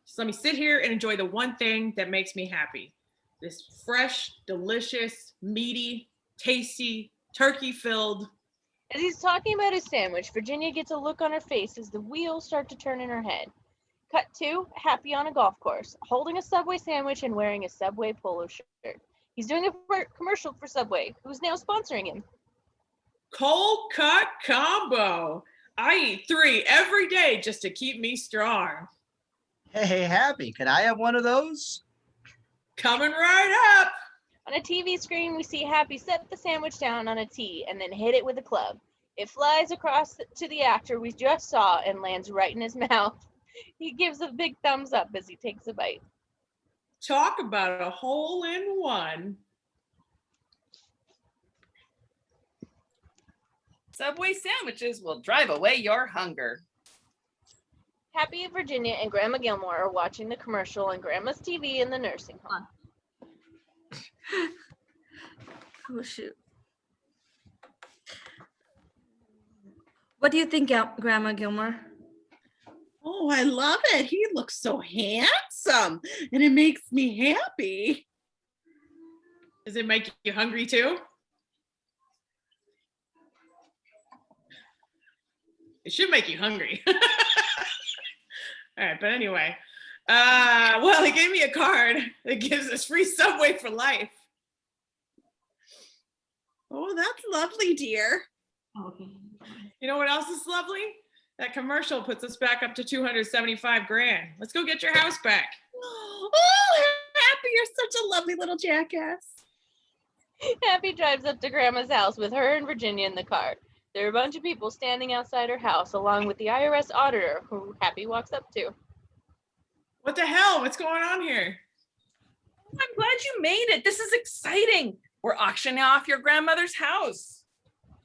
Just let me sit here and enjoy the one thing that makes me happy. This fresh, delicious, meaty, tasty, turkey-filled. As he's talking about his sandwich, Virginia gets a look on her face as the wheels start to turn in her head. Cut to Happy on a golf course, holding a Subway sandwich and wearing a Subway polo shirt. He's doing a commercial for Subway, who's now sponsoring him. Cold cut combo. I eat 3 every day just to keep me strong. Hey, Happy, can I have one of those? Coming right up. On a TV screen, we see Happy set the sandwich down on a tee and then hit it with a club. It flies across to the actor we just saw and lands right in his mouth. He gives a big thumbs up as he takes a bite. Talk about a hole-in-one. Subway sandwiches will drive away your hunger. Happy, Virginia, and Grandma Gilmore are watching the commercial on Grandma's TV in the nursing home. Oh, shoot. What do you think, Grandma Gilmore? Oh, I love it. He looks so handsome and it makes me happy. Does it make you hungry too? It should make you hungry. All right, but anyway. Well, he gave me a card that gives us free Subway for life. Oh, that's lovely, dear. Okay. You know what else is lovely? That commercial puts us back up to 275 grand. Let's go get your house back. Oh, Happy, you're such a lovely little jackass. Happy drives up to Grandma's house with her and Virginia in the car. There are a bunch of people standing outside her house, along with the IRS auditor, who Happy walks up to. What the hell? What's going on here? I'm glad you made it. This is exciting. We're auctioning off your grandmother's house.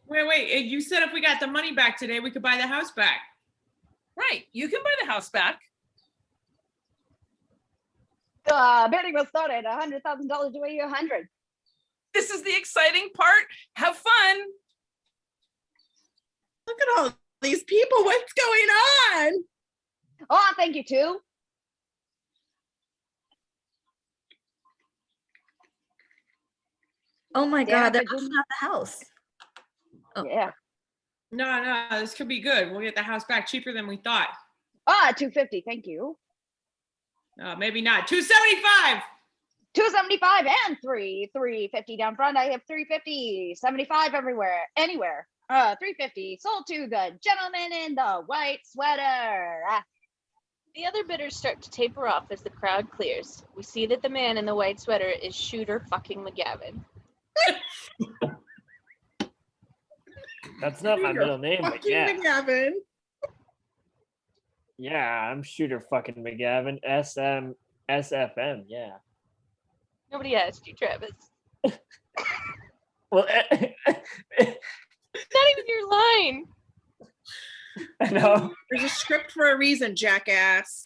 Wait. You said if we got the money back today, we could buy the house back. Right. You can buy the house back. Bidding will start at $100,000 to $100. This is the exciting part. Have fun. Look at all these people. What's going on? Oh, thank you, too. Oh my Yeah, God, they're Virginia. auctioning out the house. Oh. Yeah. No, this could be good. We'll get the house back cheaper than we thought. $250, thank you. Maybe not. 275. $275 and $350 down front. I have $350, $75 everywhere, anywhere. $350 sold to the gentleman in the white sweater. The other bidders start to taper off as the crowd clears. We see that the man in the white sweater is Shooter fucking McGavin. That's not my middle name, but Fucking yeah. McGavin. Yeah, I'm Shooter fucking McGavin. SFM, yeah. Nobody asked you, Travis. Well, It's not even your line. I know. There's a script for a reason, jackass.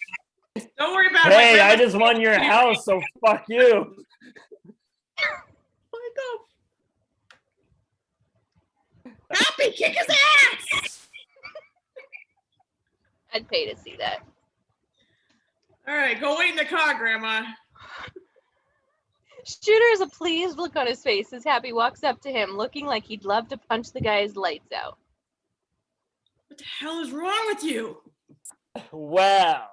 Don't worry about it. Hey, I just won your house, so fuck you. Happy, kick his ass! I'd pay to see that. All right, go wait in the car, Grandma. Shooter has a pleased look on his face as Happy walks up to him, looking like he'd love to punch the guy's lights out. What the hell is wrong with you? Well,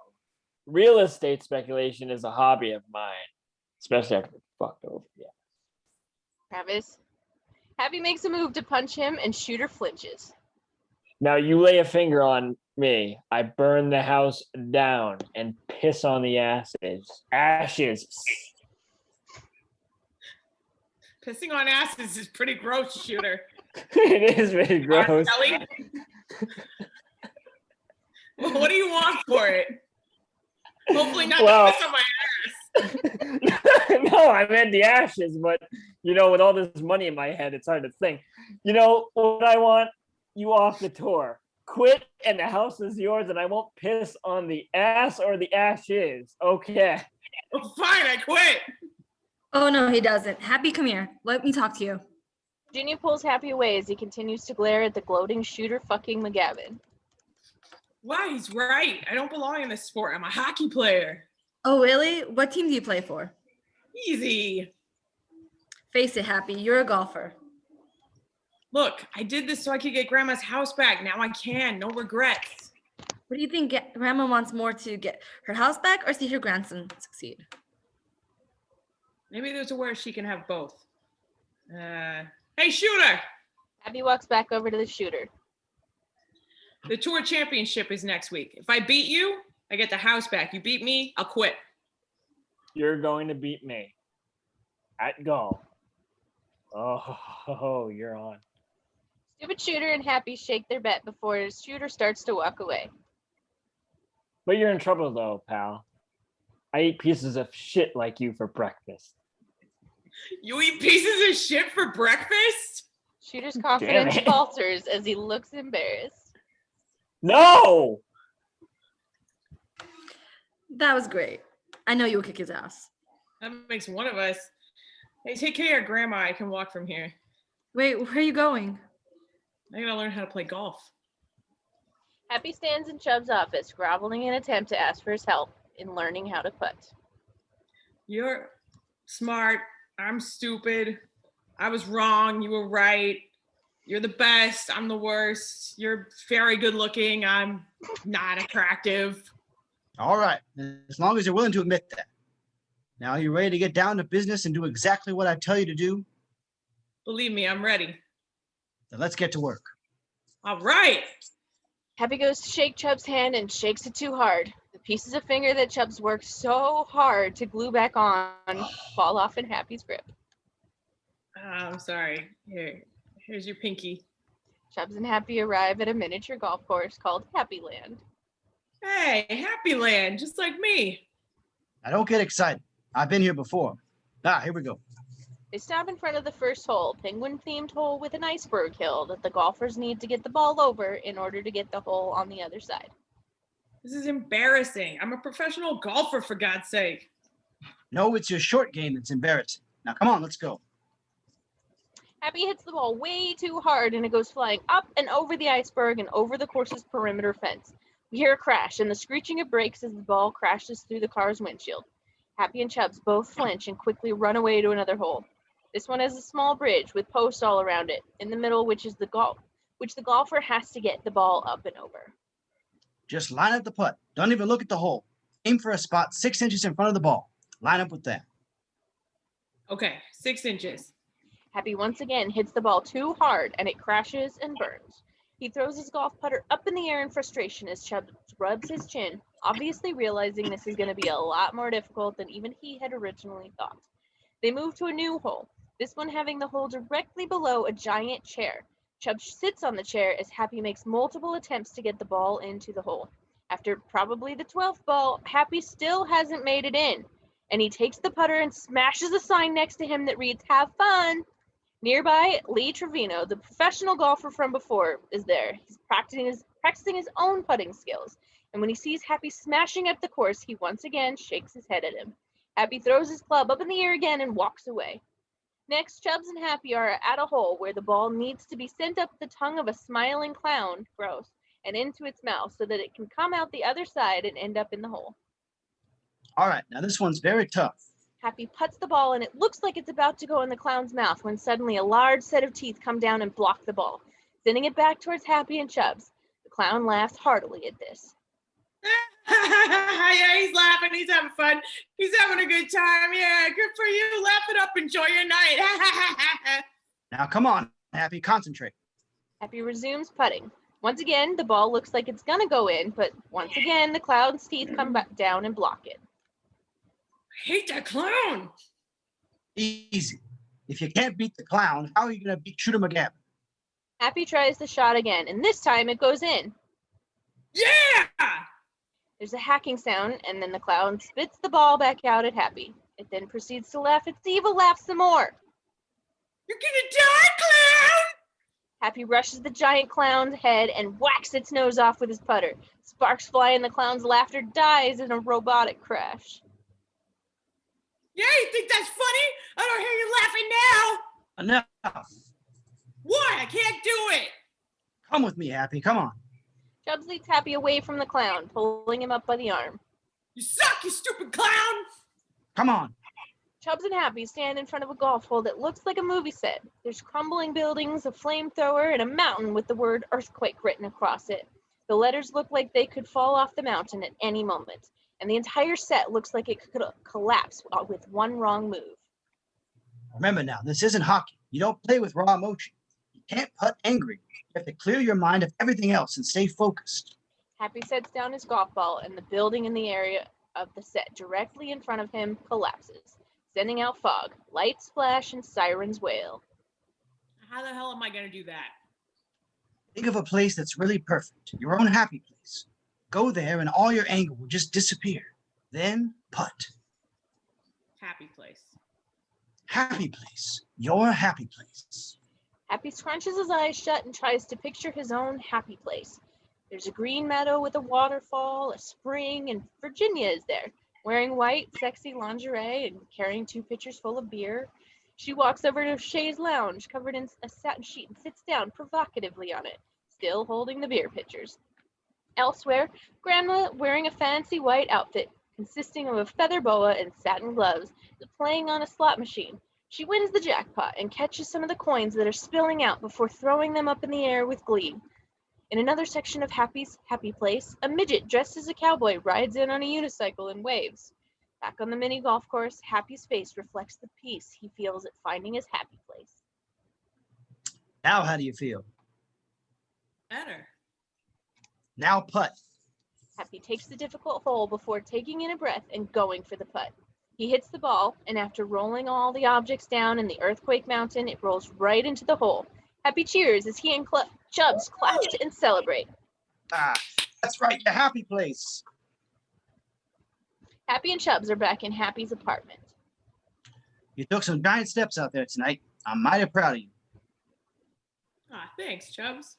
real estate speculation is a hobby of mine, especially after it's fucked over. Yeah. Travis. Happy makes a move to punch him, and Shooter flinches. Now you lay a finger on me, I burn the house down and piss on the ashes. Pissing on asses is pretty gross, Shooter. It is very gross. Kelly? Well, what do you want for it? Hopefully not to piss on my ass. No, I meant the ashes, but with all this money in my head, it's hard to think. You know what I want? You off the tour. Quit and the house is yours and I won't piss on the ass or the ashes. Okay. Well, fine, I quit. Oh, no, he doesn't. Happy, come here. Let me talk to you. Virginia pulls Happy away as he continues to glare at the gloating Shooter fucking McGavin. Wow, he's right. I don't belong in this sport. I'm a hockey player. Oh, really? What team do you play for? Easy. Face it, Happy. You're a golfer. Look, I did this so I could get Grandma's house back. Now I can. No regrets. What do you think Grandma wants more, to get her house back or see her grandson succeed? Maybe there's a where she can have both. Hey, Shooter! Happy walks back over to the Shooter. The tour championship is next week. If I beat you, I get the house back. You beat me, I'll quit. You're going to beat me at golf. Oh, you're on. Stupid Shooter and Happy shake their bet before Shooter starts to walk away. But you're in trouble though, pal. I eat pieces of shit like you for breakfast. You eat pieces of shit for breakfast? Shooter's confidence falters as he looks embarrassed. No! That was great. I know you'll kick his ass. That makes one of us. Hey, take care of Grandma. I can walk from here. Wait, where are you going? I gotta learn how to play golf. Happy stands in Chubb's office, groveling in an attempt to ask for his help in learning how to putt. You're smart. I'm stupid. I was wrong. You were right. You're the best. I'm the worst. You're very good looking. I'm not attractive. All right, as long as you're willing to admit that. Now you ready to get down to business and do exactly what I tell you to do? Believe me, I'm ready. Then let's get to work. All right. Happy goes to shake Chubb's hand and shakes it too hard. The pieces of finger that Chubb's worked so hard to glue back on fall off in Happy's grip. I'm sorry. Here's your pinky. Chubbs and Happy arrive at a miniature golf course called Happy Land. Hey, Happy Land, just like me. Now don't get excited. I've been here before. Here we go. They stop in front of the first hole, penguin-themed hole with an iceberg hill that the golfers need to get the ball over in order to get the hole on the other side. This is embarrassing. I'm a professional golfer, for God's sake. No, it's your short game that's embarrassing. Now come on, let's go. Happy hits the ball way too hard and it goes flying up and over the iceberg and over the course's perimeter fence. We hear a crash and the screeching of brakes as the ball crashes through the car's windshield. Happy and Chubbs both flinch and quickly run away to another hole. This one has a small bridge with posts all around it, in the middle which the golfer has to get the ball up and over. Just line up the putt. Don't even look at the hole. Aim for a spot 6 inches in front of the ball. Line up with that. Okay, 6 inches. Happy once again hits the ball too hard and it crashes and burns. He throws his golf putter up in the air in frustration as Chubbs rubs his chin, obviously realizing this is going to be a lot more difficult than even he had originally thought. They move to a new hole, this one having the hole directly below a giant chair. Chubbs sits on the chair as Happy makes multiple attempts to get the ball into the hole. After probably the 12th ball, Happy still hasn't made it in, and he takes the putter and smashes a sign next to him that reads, "Have fun." Nearby, Lee Trevino, the professional golfer from before, is there. He's practicing his own putting skills, and when he sees Happy smashing up the course, he once again shakes his head at him. Happy throws his club up in the air again and walks away. Next, Chubbs and Happy are at a hole where the ball needs to be sent up the tongue of a smiling clown, gross, and into its mouth so that it can come out the other side and end up in the hole. All right, now this one's very tough. Happy puts the ball and it looks like it's about to go in the clown's mouth when suddenly a large set of teeth come down and block the ball, sending it back towards Happy and Chubbs. The clown laughs heartily at this. Yeah, he's laughing. He's having fun. He's having a good time. Yeah, good for you. Laugh it up. Enjoy your night. Now, come on, Happy, concentrate. Happy resumes putting. Once again, the ball looks like it's gonna go in, but once again, the clown's teeth come back down and block it. I hate that clown. Easy. If you can't beat the clown, how are you going to beat Shooter McGavin? Happy tries the shot again, and this time it goes in. Yeah! There's a hacking sound, and then the clown spits the ball back out at Happy. It then proceeds to laugh its evil laugh some more. You're gonna die, clown! Happy rushes the giant clown's head and whacks its nose off with his putter. Sparks fly and the clown's laughter dies in a robotic crash. Yeah, you think that's funny? I don't hear you laughing now. Enough. What? I can't do it. Come with me, Happy. Come on. Chubbs leads Happy away from the clown, pulling him up by the arm. You suck, you stupid clown. Come on. Chubbs and Happy stand in front of a golf hole that looks like a movie set. There's crumbling buildings, a flamethrower, and a mountain with the word earthquake written across it. The letters look like they could fall off the mountain at any moment, and the entire set looks like it could collapse with one wrong move. Remember now, this isn't hockey. You don't play with raw emotion. You can't putt angry. You have to clear your mind of everything else and stay focused. Happy sets down his golf ball, and the building in the area of the set directly in front of him collapses, sending out fog, lights splash, and sirens wail. How the hell am I gonna do that? Think of a place that's really perfect, your own happy place. Go there and all your anger will just disappear. Then putt. Happy place. Happy place. Your happy place. Happy scrunches his eyes shut and tries to picture his own happy place. There's a green meadow with a waterfall, a spring, and Virginia is there, wearing white, sexy lingerie and carrying 2 pitchers full of beer. She walks over to Shay's lounge, covered in a satin sheet, and sits down provocatively on it, still holding the beer pitchers. Elsewhere, Grandma, wearing a fancy white outfit consisting of a feather boa and satin gloves, is playing on a slot machine. She wins the jackpot and catches some of the coins that are spilling out before throwing them up in the air with glee. In another section of Happy's happy place, a midget dressed as a cowboy rides in on a unicycle and waves. Back on the mini golf course, Happy's face reflects the peace he feels at finding his happy place. Now how do you feel? Better. Now putt. Happy takes the difficult hole before taking in a breath and going for the putt. He hits the ball, and after rolling all the objects down in the earthquake mountain, it rolls right into the hole. Happy cheers as he and Chubbs clap and celebrate. Ah, that's right, your happy place. Happy and Chubbs are back in Happy's apartment. You took some giant steps out there tonight. I'm mighty proud of you. Ah, thanks, Chubbs.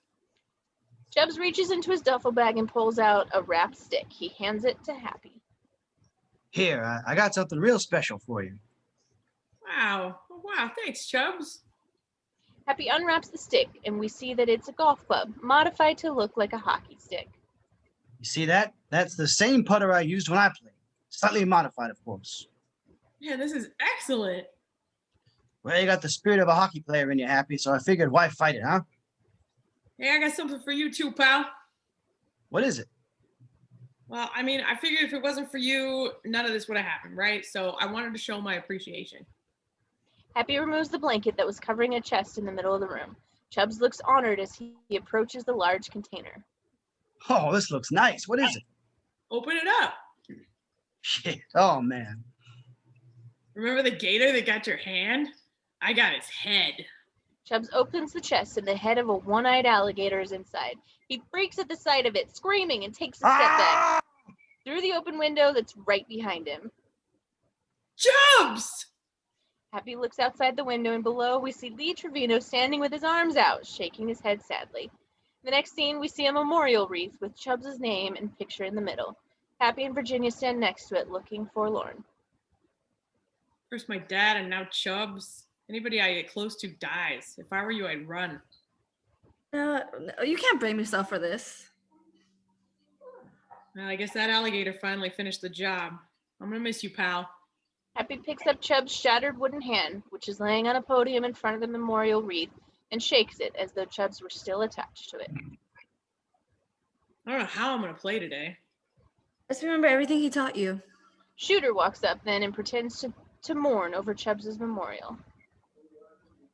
Chubbs reaches into his duffel bag and pulls out a wrapped stick. He hands it to Happy. Here, I got something real special for you. Wow. Oh, wow, thanks, Chubbs. Happy unwraps the stick, and we see that it's a golf club, modified to look like a hockey stick. You see that? That's the same putter I used when I played. Slightly modified, of course. Yeah, this is excellent. Well, you got the spirit of a hockey player in you, Happy, so I figured why fight it, huh? Hey, I got something for you too, pal. What is it? Well, I mean, I figured if it wasn't for you, none of this would have happened, right? So I wanted to show my appreciation. Happy removes the blanket that was covering a chest in the middle of the room. Chubbs looks honored as he approaches the large container. Oh, this looks nice. What is it? Open it up. Shit. Oh, man. Remember the gator that got your hand? I got its head. Chubbs opens the chest and the head of a one-eyed alligator is inside. He freaks at the sight of it, screaming, and takes a step back through the open window that's right behind him. Chubbs! Happy looks outside the window, and below we see Lee Trevino standing with his arms out, shaking his head sadly. The next scene, we see a memorial wreath with Chubbs' name and picture in the middle. Happy and Virginia stand next to it, looking forlorn. First my dad and now Chubbs. Anybody I get close to dies. If I were you, I'd run. No, you can't blame yourself for this. Well, I guess that alligator finally finished the job. I'm gonna miss you, pal. Happy picks up Chubb's shattered wooden hand, which is laying on a podium in front of the memorial wreath, and shakes it as though Chubb's were still attached to it. I don't know how I'm gonna play today. Just remember everything he taught you. Shooter walks up then and pretends to mourn over Chubb's memorial.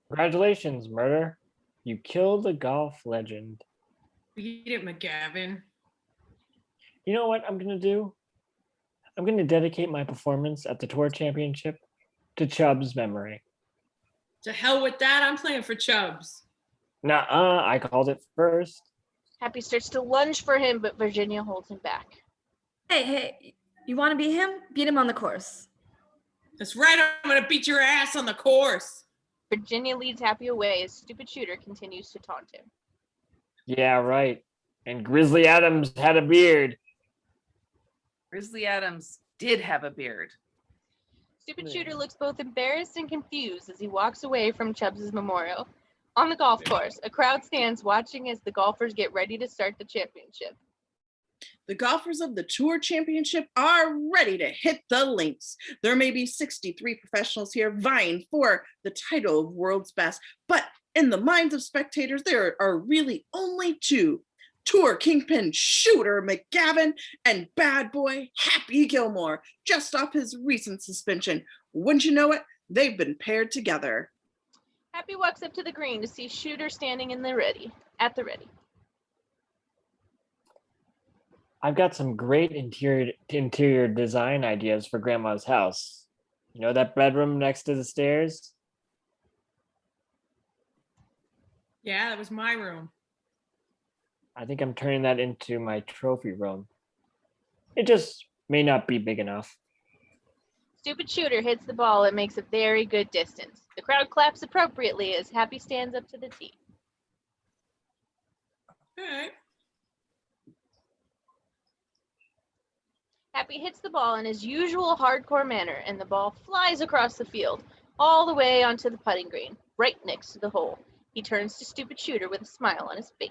Congratulations, Murder. You killed a golf legend. Beat it, McGavin. You know what I'm going to do? I'm going to dedicate my performance at the Tour Championship to Chubb's memory. To hell with that, I'm playing for Chubbs. Nuh-uh, I called it first. Happy starts to lunge for him, but Virginia holds him back. Hey, you want to beat him? Beat him on the course. That's right, I'm gonna beat your ass on the course. Virginia leads Happy away as Stupid Shooter continues to taunt him. Yeah, right. And Grizzly Adams had a beard. Grizzly Adams did have a beard. Stupid Shooter looks both embarrassed and confused as he walks away from Chubbs' memorial. On the golf course, a crowd stands watching as the golfers get ready to start the championship. The golfers of the Tour Championship are ready to hit the links. There may be 63 professionals here vying for the title of world's best, but in the minds of spectators, there are really only two: Tour Kingpin Shooter McGavin and bad boy Happy Gilmore, just off his recent suspension. Wouldn't you know it, they've been paired together. Happy walks up to the green to see Shooter standing at the ready. I've got some great interior design ideas for Grandma's house. You know that bedroom next to the stairs? Yeah, that was my room. I think I'm turning that into my trophy room. It just may not be big enough. Stupid Shooter hits the ball and makes a very good distance. The crowd claps appropriately as Happy stands up to the tee. All right. Happy hits the ball in his usual hardcore manner, and the ball flies across the field, all the way onto the putting green, right next to the hole. He turns to Stupid Shooter with a smile on his face.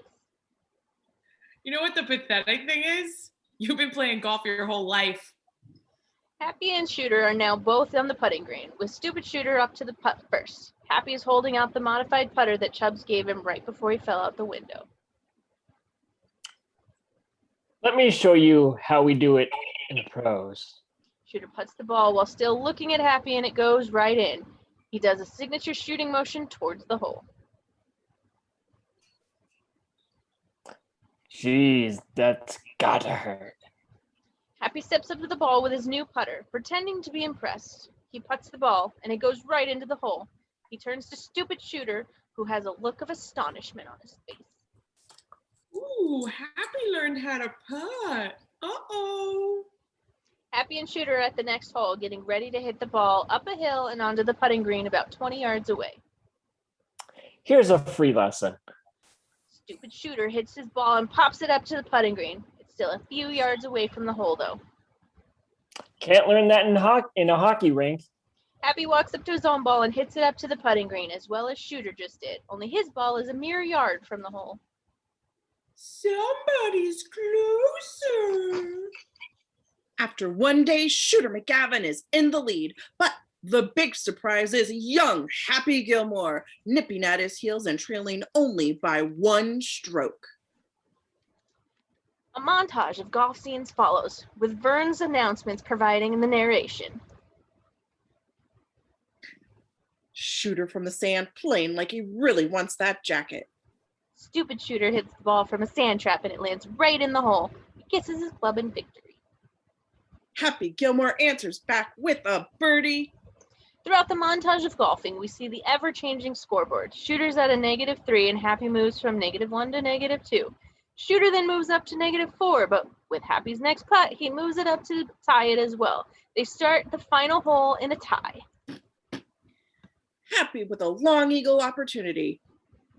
You know what the pathetic thing is? You've been playing golf your whole life. Happy and Shooter are now both on the putting green, with Stupid Shooter up to the putt first. Happy is holding out the modified putter that Chubbs gave him right before he fell out the window. Let me show you how we do it in the pros. Shooter putts the ball while still looking at Happy, and it goes right in. He does a signature shooting motion towards the hole. Jeez, that's gotta hurt. Happy steps up to the ball with his new putter, pretending to be impressed. He putts the ball, and it goes right into the hole. He turns to Stupid Shooter, who has a look of astonishment on his face. Ooh, Happy learned how to putt. Uh-oh. Happy and Shooter are at the next hole, getting ready to hit the ball up a hill and onto the putting green about 20 yards away. Here's a free lesson. Stupid Shooter hits his ball and pops it up to the putting green. It's still a few yards away from the hole, though. Can't learn that in a hockey rink. Happy walks up to his own ball and hits it up to the putting green, as well as Shooter just did, only his ball is a mere yard from the hole. Somebody's closer. After one day, Shooter McGavin is in the lead, but the big surprise is young Happy Gilmore, nipping at his heels and trailing only by one stroke. A montage of golf scenes follows, with Vern's announcements providing the narration. Shooter from the sand playing like he really wants that jacket. Stupid Shooter hits the ball from a sand trap and it lands right in the hole. He kisses his club in victory. Happy Gilmore answers back with a birdie. Throughout the montage of golfing, we see the ever-changing scoreboard. Shooter's at a -3 and Happy moves from -1 to -2. Shooter then moves up to -4, but with Happy's next putt, he moves it up to tie it as well. They start the final hole in a tie. Happy with a long eagle opportunity.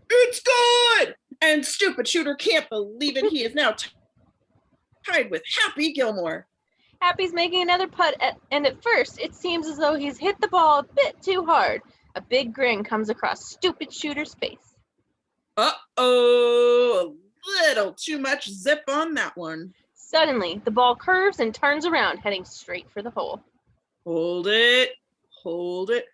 It's good! And Stupid Shooter can't believe it. He is now tied with Happy Gilmore. Happy's making another putt, and at first, it seems as though he's hit the ball a bit too hard. A big grin comes across Stupid Shooter's face. Uh-oh, a little too much zip on that one. Suddenly, the ball curves and turns around, heading straight for the hole. Hold it, hold it,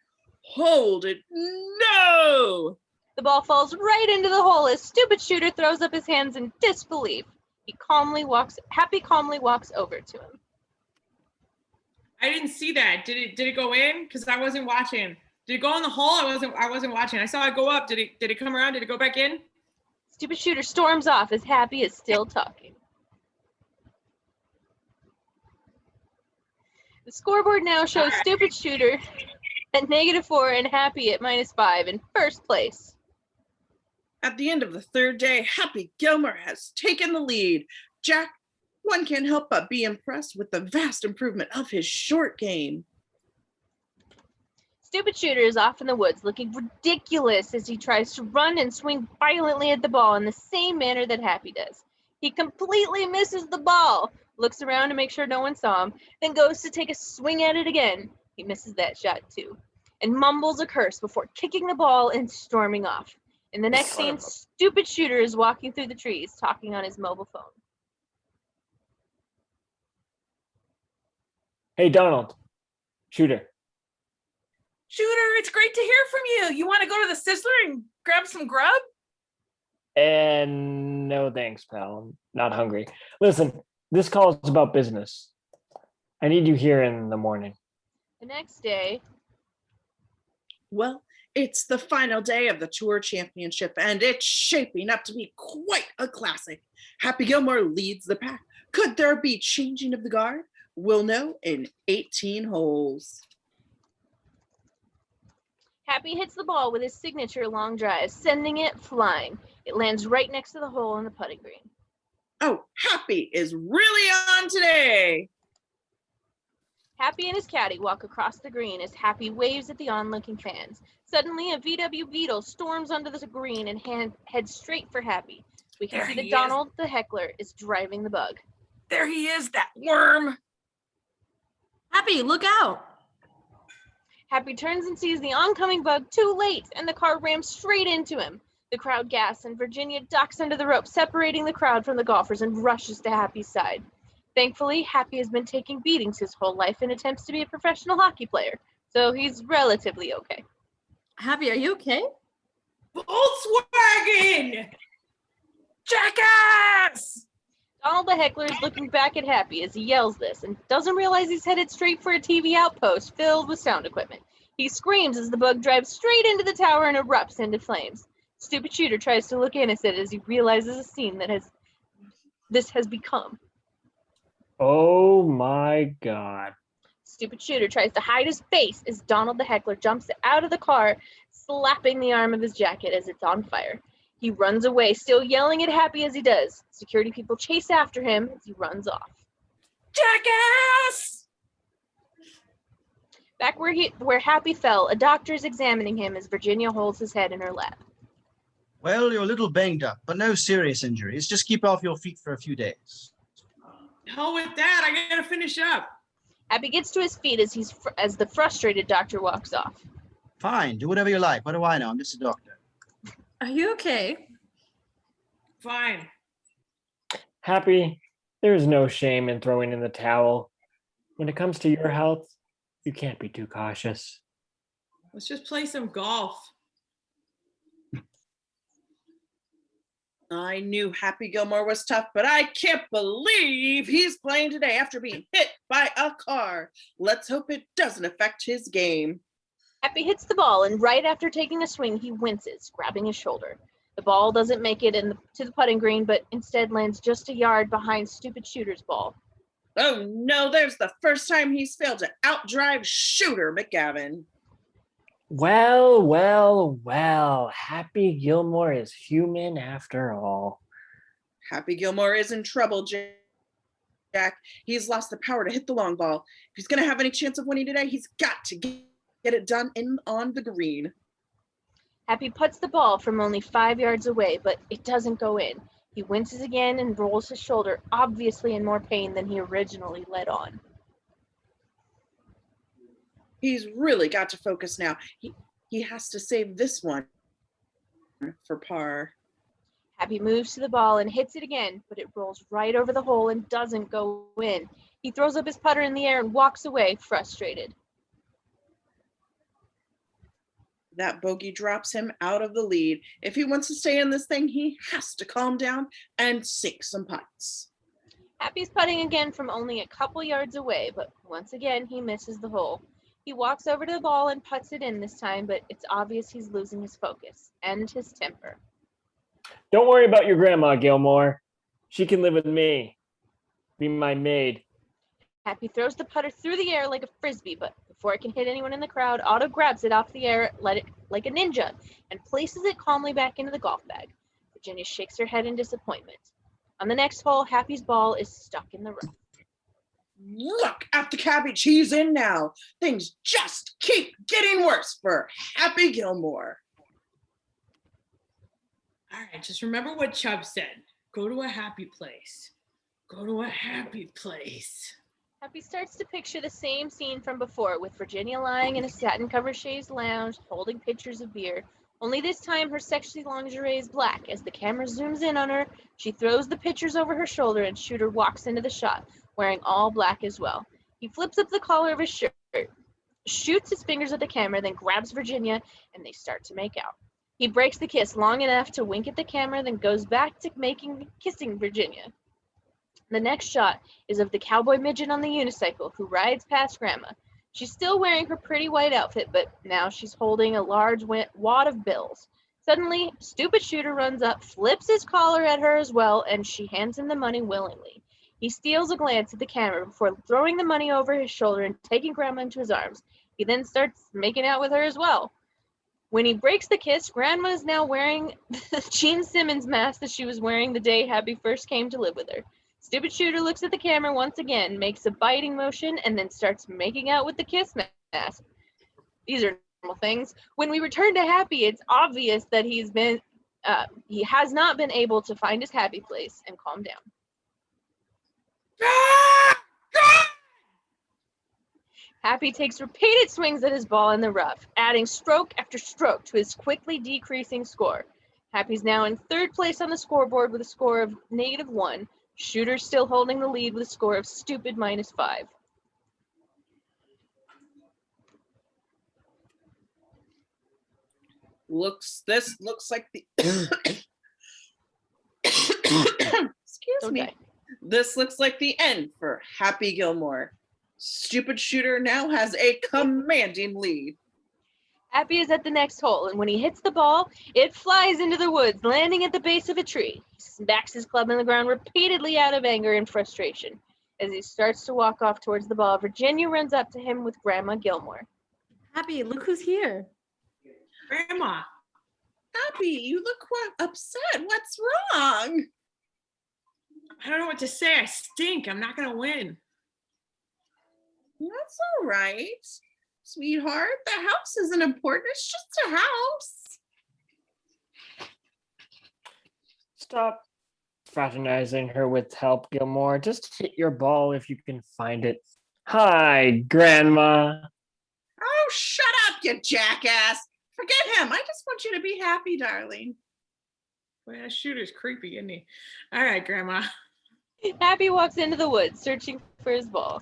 hold it. No! The ball falls right into the hole as Stupid Shooter throws up his hands in disbelief. Happy calmly walks over to him. I didn't see that. Did it go in? Because I wasn't watching. Did it go in the hole? I wasn't watching. I saw it go up. Did it come around? Did it go back in? Stupid Shooter storms off as Happy is still talking. The scoreboard now shows Stupid Shooter at -4 and Happy at -5 in first place. At the end of the third day, Happy Gilmore has taken the lead. Jack, one can't help but be impressed with the vast improvement of his short game. Stupid Shooter is off in the woods looking ridiculous as he tries to run and swing violently at the ball in the same manner that Happy does. He completely misses the ball, looks around to make sure no one saw him, then goes to take a swing at it again. He misses that shot too, and mumbles a curse before kicking the ball and storming off. In the next scene, Stupid Shooter is walking through the trees, talking on his mobile phone. Hey, Donald. Shooter. Shooter, it's great to hear from you. You want to go to the Sizzler and grab some grub? And no thanks, pal. I'm not hungry. Listen, this call is about business. I need you here in the morning. The next day, Well, it's the final day of the Tour Championship, and it's shaping up to be quite a classic. Happy Gilmore leads the pack. Could there be changing of the guard? We'll know in 18 holes. Happy hits the ball with his signature long drive, sending it flying. It lands right next to the hole in the putting green. Oh, Happy is really on today. Happy and his caddy walk across the green as Happy waves at the onlooking fans. Suddenly, a VW Beetle storms onto the green and heads straight for Happy. We can There see that he is. Donald, the heckler, is driving the bug. There he is, that worm. Happy, look out. Happy turns and sees the oncoming bug too late, and the car rams straight into him. The crowd gasps, and Virginia ducks under the rope, separating the crowd from the golfers, and rushes to Happy's side. Thankfully, Happy has been taking beatings his whole life in attempts to be a professional hockey player, so he's relatively okay. Happy, are you okay? Volkswagen! Jackass! Donald the heckler is looking back at Happy as he yells this and doesn't realize he's headed straight for a TV outpost filled with sound equipment. He screams as the bug drives straight into the tower and erupts into flames. Stupid Shooter tries to look innocent as he realizes a scene that this has become. Oh my God. Stupid Shooter tries to hide his face as Donald the heckler jumps out of the car, slapping the arm of his jacket as it's on fire. He runs away, still yelling at Happy as he does. Security people chase after him as he runs off. Jackass! Back where Happy fell, a doctor is examining him as Virginia holds his head in her lap. Well, you're a little banged up, but no serious injuries. Just keep off your feet for a few days. Hell with that. I gotta finish up. Happy gets to his feet as the frustrated doctor walks off. Fine, do whatever you like. What do I know? I'm just a doctor. Are you okay? Fine. Happy, there is no shame in throwing in the towel. When it comes to your health, you can't be too cautious. Let's just play some golf. I knew Happy Gilmore was tough, but I can't believe he's playing today after being hit by a car. Let's hope it doesn't affect his game. Happy hits the ball, and right after taking a swing, he winces, grabbing his shoulder. The ball doesn't make it to the putting green, but instead lands just a yard behind Stupid Shooter's ball. Oh no, there's the first time he's failed to outdrive Shooter McGavin. Well. Happy Gilmore is human after all. Happy Gilmore is in trouble, Jack. He's lost the power to hit the long ball. If he's going to have any chance of winning today, he's got to get it done on the green. Happy puts the ball from only 5 yards away, but it doesn't go in. He winces again and rolls his shoulder, obviously in more pain than he originally let on. He's really got to focus now. He has to save this one for par. Happy moves to the ball and hits it again, but it rolls right over the hole and doesn't go in. He throws up his putter in the air and walks away, frustrated. That bogey drops him out of the lead. If he wants to stay in this thing, he has to calm down and sink some putts. Happy's putting again from only a couple yards away, but once again he misses the hole. He walks over to the ball and puts it in this time, but it's obvious he's losing his focus and his temper. Don't worry about your grandma, Gilmore. She can live with me. Be my maid. Happy throws the putter through the air like a frisbee, but before it can hit anyone in the crowd, Otto grabs it off the air, let it like a ninja, and places it calmly back into the golf bag. Virginia shakes her head in disappointment. On the next hole, Happy's ball is stuck in the rough. Look at the cabbage. He's in now. Things just keep getting worse for Happy Gilmore. All right, just remember what Chubb said. Go to a happy place. Go to a happy place. Happy starts to picture the same scene from before, with Virginia lying in a satin-covered chaise lounge, holding pitchers of beer. Only this time, her sexy lingerie is black. As the camera zooms in on her, she throws the pitchers over her shoulder and Shooter walks into the shot, wearing all black as well. He flips up the collar of his shirt, shoots his fingers at the camera, then grabs Virginia, and they start to make out. He breaks the kiss long enough to wink at the camera, then goes back to kissing Virginia. The next shot is of the cowboy midget on the unicycle who rides past Grandma. She's still wearing her pretty white outfit, but now she's holding a large wad of bills. Suddenly, stupid Shooter runs up, flips his collar at her as well, and she hands him the money willingly. He steals a glance at the camera before throwing the money over his shoulder and taking Grandma into his arms. He then starts making out with her as well. When he breaks the kiss, Grandma is now wearing the Gene Simmons mask that she was wearing the day Happy first came to live with her. Stupid Shooter looks at the camera once again, makes a biting motion, and then starts making out with the kiss mask. These are normal things. When we return to Happy, it's obvious that he has not been able to find his happy place and calm down. Happy takes repeated swings at his ball in the rough, adding stroke after stroke to his quickly decreasing score. Happy's now in third place on the scoreboard with a score of -1. Shooter's still holding the lead with a score of stupid -5. This looks like the excuse me. Okay. This looks like the end for Happy Gilmore. Stupid Shooter now has a commanding lead. Happy is at the next hole, and when he hits the ball, it flies into the woods, landing at the base of a tree. He smacks his club in the ground repeatedly out of anger and frustration. As he starts to walk off towards the ball, Virginia runs up to him with Grandma Gilmore. Happy, look who's here. Grandma. Happy, you look quite upset. What's wrong? I don't know what to say. I stink. I'm not going to win. That's all right, sweetheart. The house isn't important. It's just a house. Stop fraternizing her with help, Gilmore. Just hit your ball if you can find it. Hi, Grandma. Oh, shut up, you jackass. Forget him. I just want you to be happy, darling. Boy, that Shooter's creepy, isn't he? All right, Grandma. Happy walks into the woods, searching for his ball.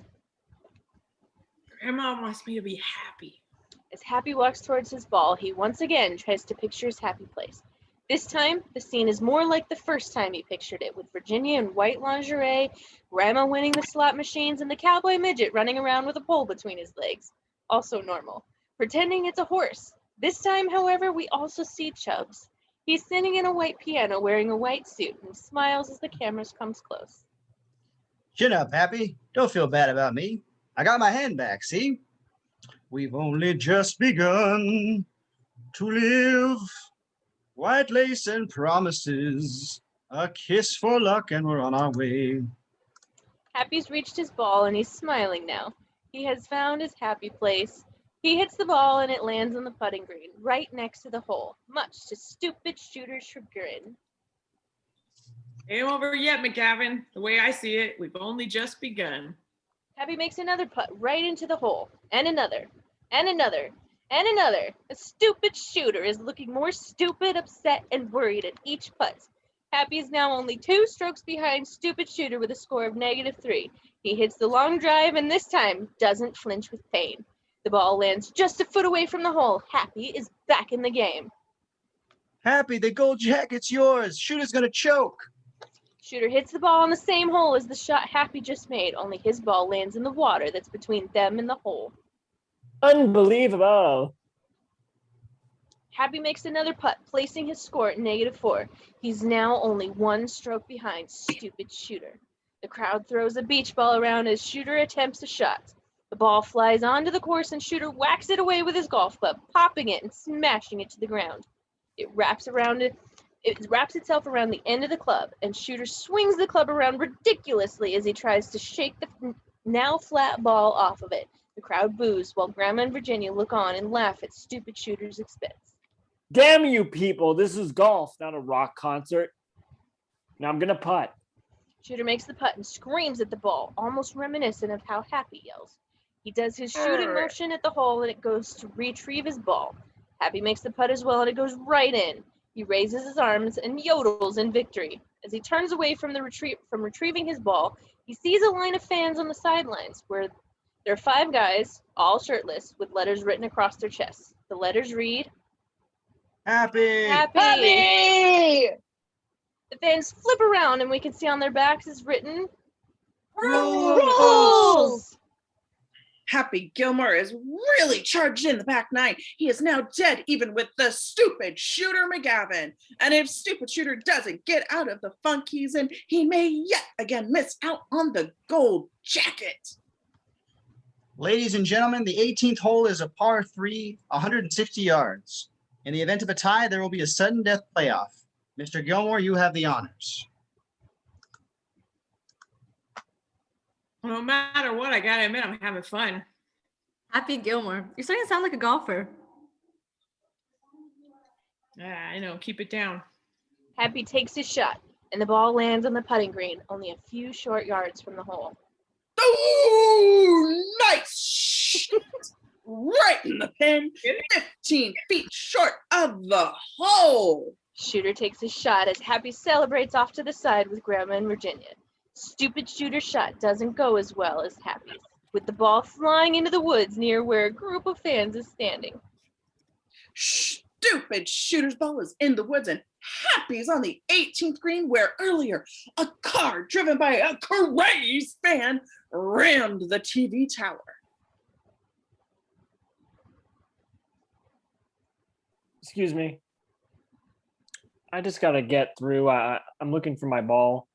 Grandma wants me to be happy. As Happy walks towards his ball, he once again tries to picture his happy place. This time, the scene is more like the first time he pictured it, with Virginia in white lingerie, Grandma winning the slot machines, and the cowboy midget running around with a pole between his legs. Also normal. Pretending it's a horse. This time, however, we also see Chubbs. He's sitting in a white piano wearing a white suit and smiles as the camera comes close. Chin up, Happy. Don't feel bad about me. I got my hand back, see? We've only just begun to live. White lace and promises. A kiss for luck and we're on our way. Happy's reached his ball and he's smiling now. He has found his happy place. He hits the ball and it lands on the putting green, right next to the hole, much to stupid Shooter's chagrin. Ain't over yet, McGavin. The way I see it, we've only just begun. Happy makes another putt right into the hole, and another, and another, And another. A stupid shooter is looking more stupid, upset, and worried at each putt. Happy is now only 2 strokes behind stupid shooter with a score of -3. He hits the long drive and this time doesn't flinch with pain. The ball lands just a foot away from the hole. Happy is back in the game. Happy, the gold jacket's yours. Shooter's gonna choke. Shooter hits the ball on the same hole as the shot Happy just made, only his ball lands in the water that's between them and the hole. Unbelievable. Happy makes another putt, placing his score at -4. He's now only 1 stroke behind stupid shooter. The crowd throws a beach ball around as Shooter attempts a shot. The ball flies onto the course and Shooter whacks it away with his golf club, popping it and smashing it to the ground. It wraps itself around the end of the club, and Shooter swings the club around ridiculously as he tries to shake the now flat ball off of it. The crowd boos while Grandma and Virginia look on and laugh at stupid Shooter's expense. Damn you people, this is golf, not a rock concert. Now I'm gonna putt. Shooter makes the putt and screams at the ball, almost reminiscent of how Happy yells. He does his shooting motion at the hole and it goes to retrieve his ball. Happy makes the putt as well and it goes right in. He raises his arms and yodels in victory. As he turns away from retrieving his ball, he sees a line of fans on the sidelines where there are 5 guys, all shirtless, with letters written across their chests. The letters read, Happy. Happy! The fans flip around and we can see on their backs is written, Rules! Happy Gilmore is really charged in the back 9. He is now dead even with the stupid Shooter McGavin. And if stupid Shooter doesn't get out of the funk he's in, he may yet again miss out on the gold jacket. Ladies and gentlemen, the 18th hole is a par 3, 160 yards. In the event of a tie, there will be a sudden death playoff. Mr. Gilmore, you have the honors. No matter what, I gotta admit, I'm having fun. Happy Gilmore. You're starting to sound like a golfer. Yeah, I know. Keep it down. Happy takes his shot, and the ball lands on the putting green, only a few short yards from the hole. Oh, nice shot! Right in the pin, 15 feet short of the hole. Shooter takes his shot as Happy celebrates off to the side with Grandma and Virginia. Stupid Shooter's shot doesn't go as well as Happy's, with the ball flying into the woods near where a group of fans is standing. Stupid Shooter's ball is in the woods and Happy's on the 18th green where earlier a car driven by a crazy fan rammed the TV tower. Excuse me. I just gotta get through. I'm looking for my ball.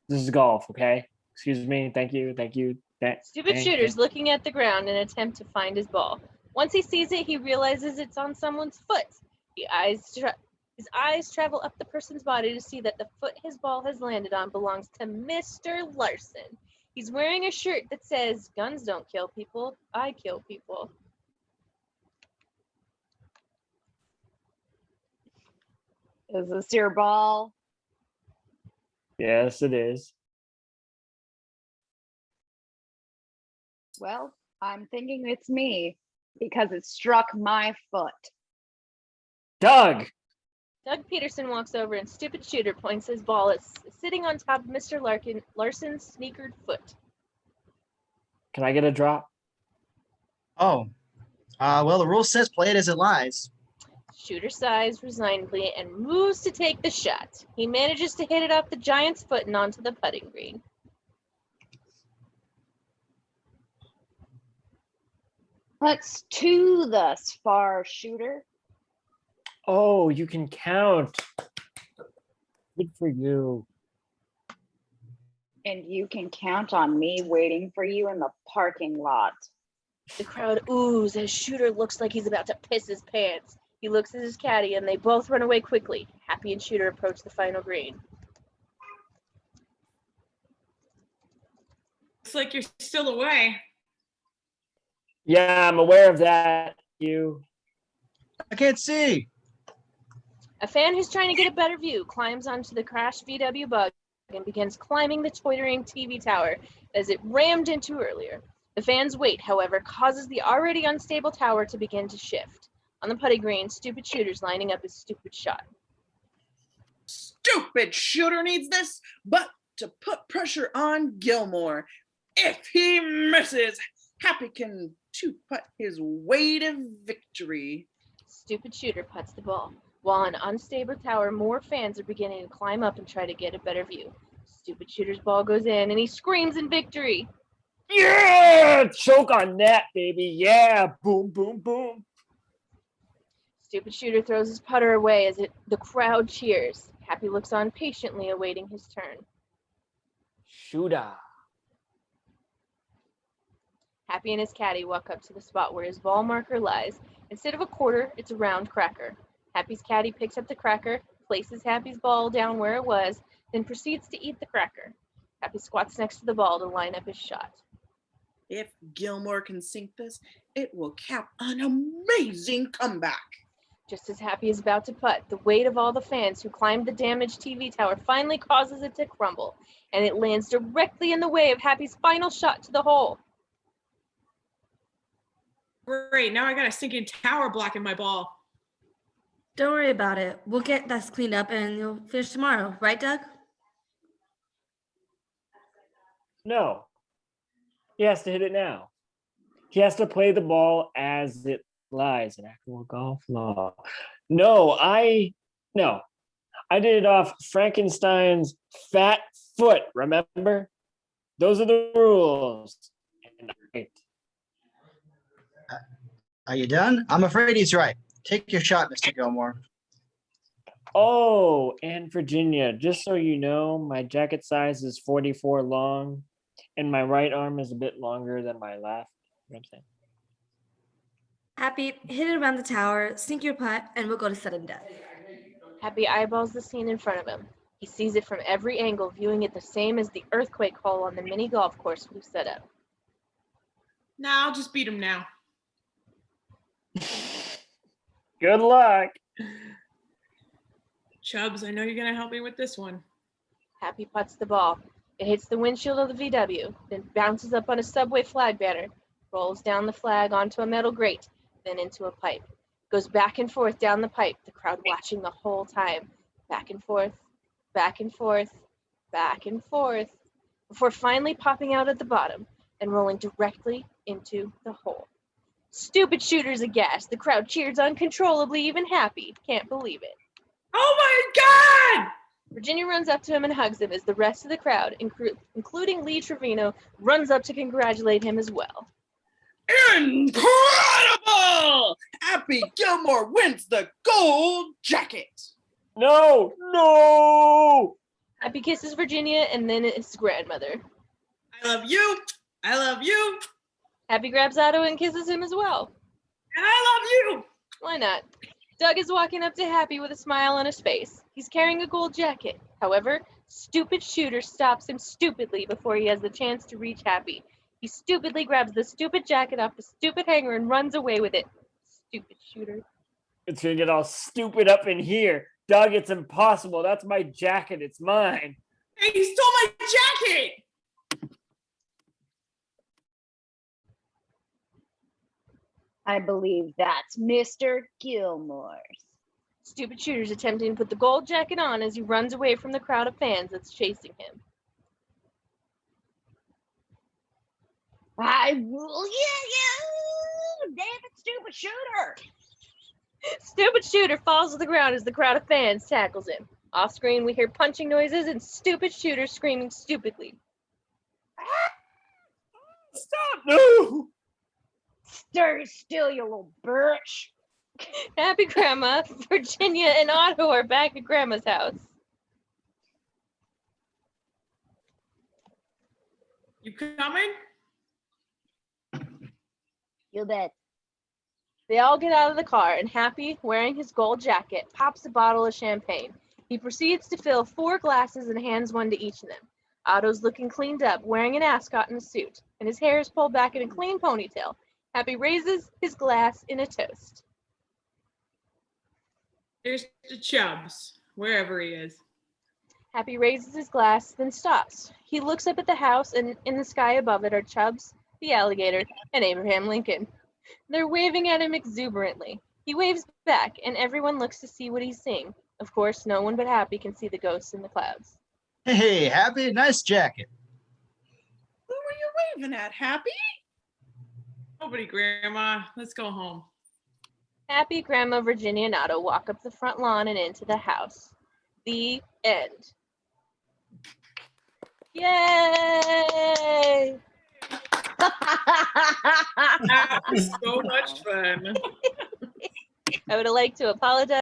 This is golf, okay? Excuse me. Thank you. Stupid Shooter's looking at the ground in an attempt to find his ball. Once he sees it, he realizes it's on someone's foot. His eyes travel up the person's body to see that the foot his ball has landed on belongs to Mr. Larson. He's wearing a shirt that says, "Guns don't kill people, I kill people." Is this your ball? Yes, it is. Well, I'm thinking it's me because it struck my foot. Doug! Doug Peterson walks over and Stupid Shooter points his ball at sitting on top of Mr. Larson's sneakered foot. Can I get a drop? Oh, well, the rule says play it as it lies. Shooter sighs resignedly and moves to take the shot. He manages to hit it off the giant's foot and onto the putting green. That's 2 thus far, Shooter. Oh, you can count. Good for you. And you can count on me waiting for you in the parking lot. The crowd oohs as Shooter looks like he's about to piss his pants. He looks at his caddy and they both run away quickly. Happy and Shooter approach the final green. Looks like you're still away. Yeah, I'm aware of that. You. I can't see. A fan who's trying to get a better view climbs onto the crashed VW bug and begins climbing the tottering TV tower as it rammed into earlier. The fan's weight, however, causes the already unstable tower to begin to shift. On the putting green, Stupid Shooter's lining up his stupid shot. Stupid Shooter needs this, but to put pressure on Gilmore. If he misses, Happy can two-putt his way to victory. Stupid Shooter putts the ball. While on unstable tower, more fans are beginning to climb up and try to get a better view. Stupid Shooter's ball goes in, and he screams in victory. Yeah! Choke on that, baby. Yeah! Boom, boom, boom. Stupid Shooter throws his putter away as the crowd cheers. Happy looks on patiently, awaiting his turn. Shooter. Happy and his caddy walk up to the spot where his ball marker lies. Instead of a quarter, it's a round cracker. Happy's caddy picks up the cracker, places Happy's ball down where it was, then proceeds to eat the cracker. Happy squats next to the ball to line up his shot. If Gilmore can sink this, it will cap an amazing comeback. Just as Happy is about to putt, the weight of all the fans who climbed the damaged TV tower finally causes it to crumble, and it lands directly in the way of Happy's final shot to the hole. Great, now I got a sinking tower blocking my ball. Don't worry about it. We'll get this cleaned up and you'll finish tomorrow, right, Doug? No. He has to hit it now. He has to play the ball as it lies, an actual golf law. No, I did it off Frankenstein's fat foot, remember? Those are the rules. And Are you done? I'm afraid he's right. Take your shot, Mr. Gilmore. Oh, and Virginia, just so you know, my jacket size is 44 long, and my right arm is a bit longer than my left. You know what I'm saying? Happy, hit it around the tower, sink your putt, and we'll go to sudden death. Happy eyeballs the scene in front of him. He sees it from every angle, viewing it the same as the earthquake hole on the mini golf course we've set up. Nah, I'll just beat him now. Good luck. Chubbs, I know you're gonna help me with this one. Happy putts the ball. It hits the windshield of the VW, then bounces up on a subway flag banner, rolls down the flag onto a metal grate, then into a pipe. Goes back and forth down the pipe, the crowd watching the whole time. Back and forth, back and forth, back and forth, before finally popping out at the bottom and rolling directly into the hole. Stupid Shooter's aghast. The crowd cheers uncontrollably, even Happy can't believe it. Oh my God! Virginia runs up to him and hugs him as the rest of the crowd, including Lee Trevino, runs up to congratulate him as well. Incredible! Happy Gilmore wins the gold jacket. No! Happy kisses Virginia and then his grandmother. I love you. I love you. Happy grabs Otto and kisses him as well. And I love you. Why not? Doug is walking up to Happy with a smile on his face. He's carrying a gold jacket. However, Stupid Shooter stops him stupidly before he has the chance to reach Happy. He stupidly grabs the stupid jacket off the stupid hanger and runs away with it. Stupid Shooter. It's gonna get all stupid up in here. Doug, it's impossible. That's my jacket. It's mine. Hey, he stole my jacket. I believe that's Mr. Gilmore's. Stupid Shooter's attempting to put the gold jacket on as he runs away from the crowd of fans that's chasing him. I will, damn it, Stupid Shooter! Stupid Shooter falls to the ground as the crowd of fans tackles him. Off screen, we hear punching noises and Stupid Shooter screaming stupidly. Stop! No! Stay still, you little bitch! Happy Grandma, Virginia, and Otto are back at Grandma's house. You coming? You bet. They all get out of the car, and Happy, wearing his gold jacket, pops a bottle of champagne. He proceeds to fill 4 glasses and hands one to each of them. Otto's looking cleaned up, wearing an ascot and a suit, and his hair is pulled back in a clean ponytail. Happy raises his glass in a toast. Here's to Chubbs, wherever he is. Happy raises his glass, then stops. He looks up at the house, and in the sky above it are Chubbs, the alligator, and Abraham Lincoln. They're waving at him exuberantly. He waves back, and everyone looks to see what he's seeing. Of course, no one but Happy can see the ghosts in the clouds. Hey, Happy, nice jacket. Who were you waving at, Happy? Nobody, Grandma. Let's go home. Happy, Grandma, Virginia, and Otto walk up the front lawn and into the house. The end. Yay! That was so much fun. I would like to apologize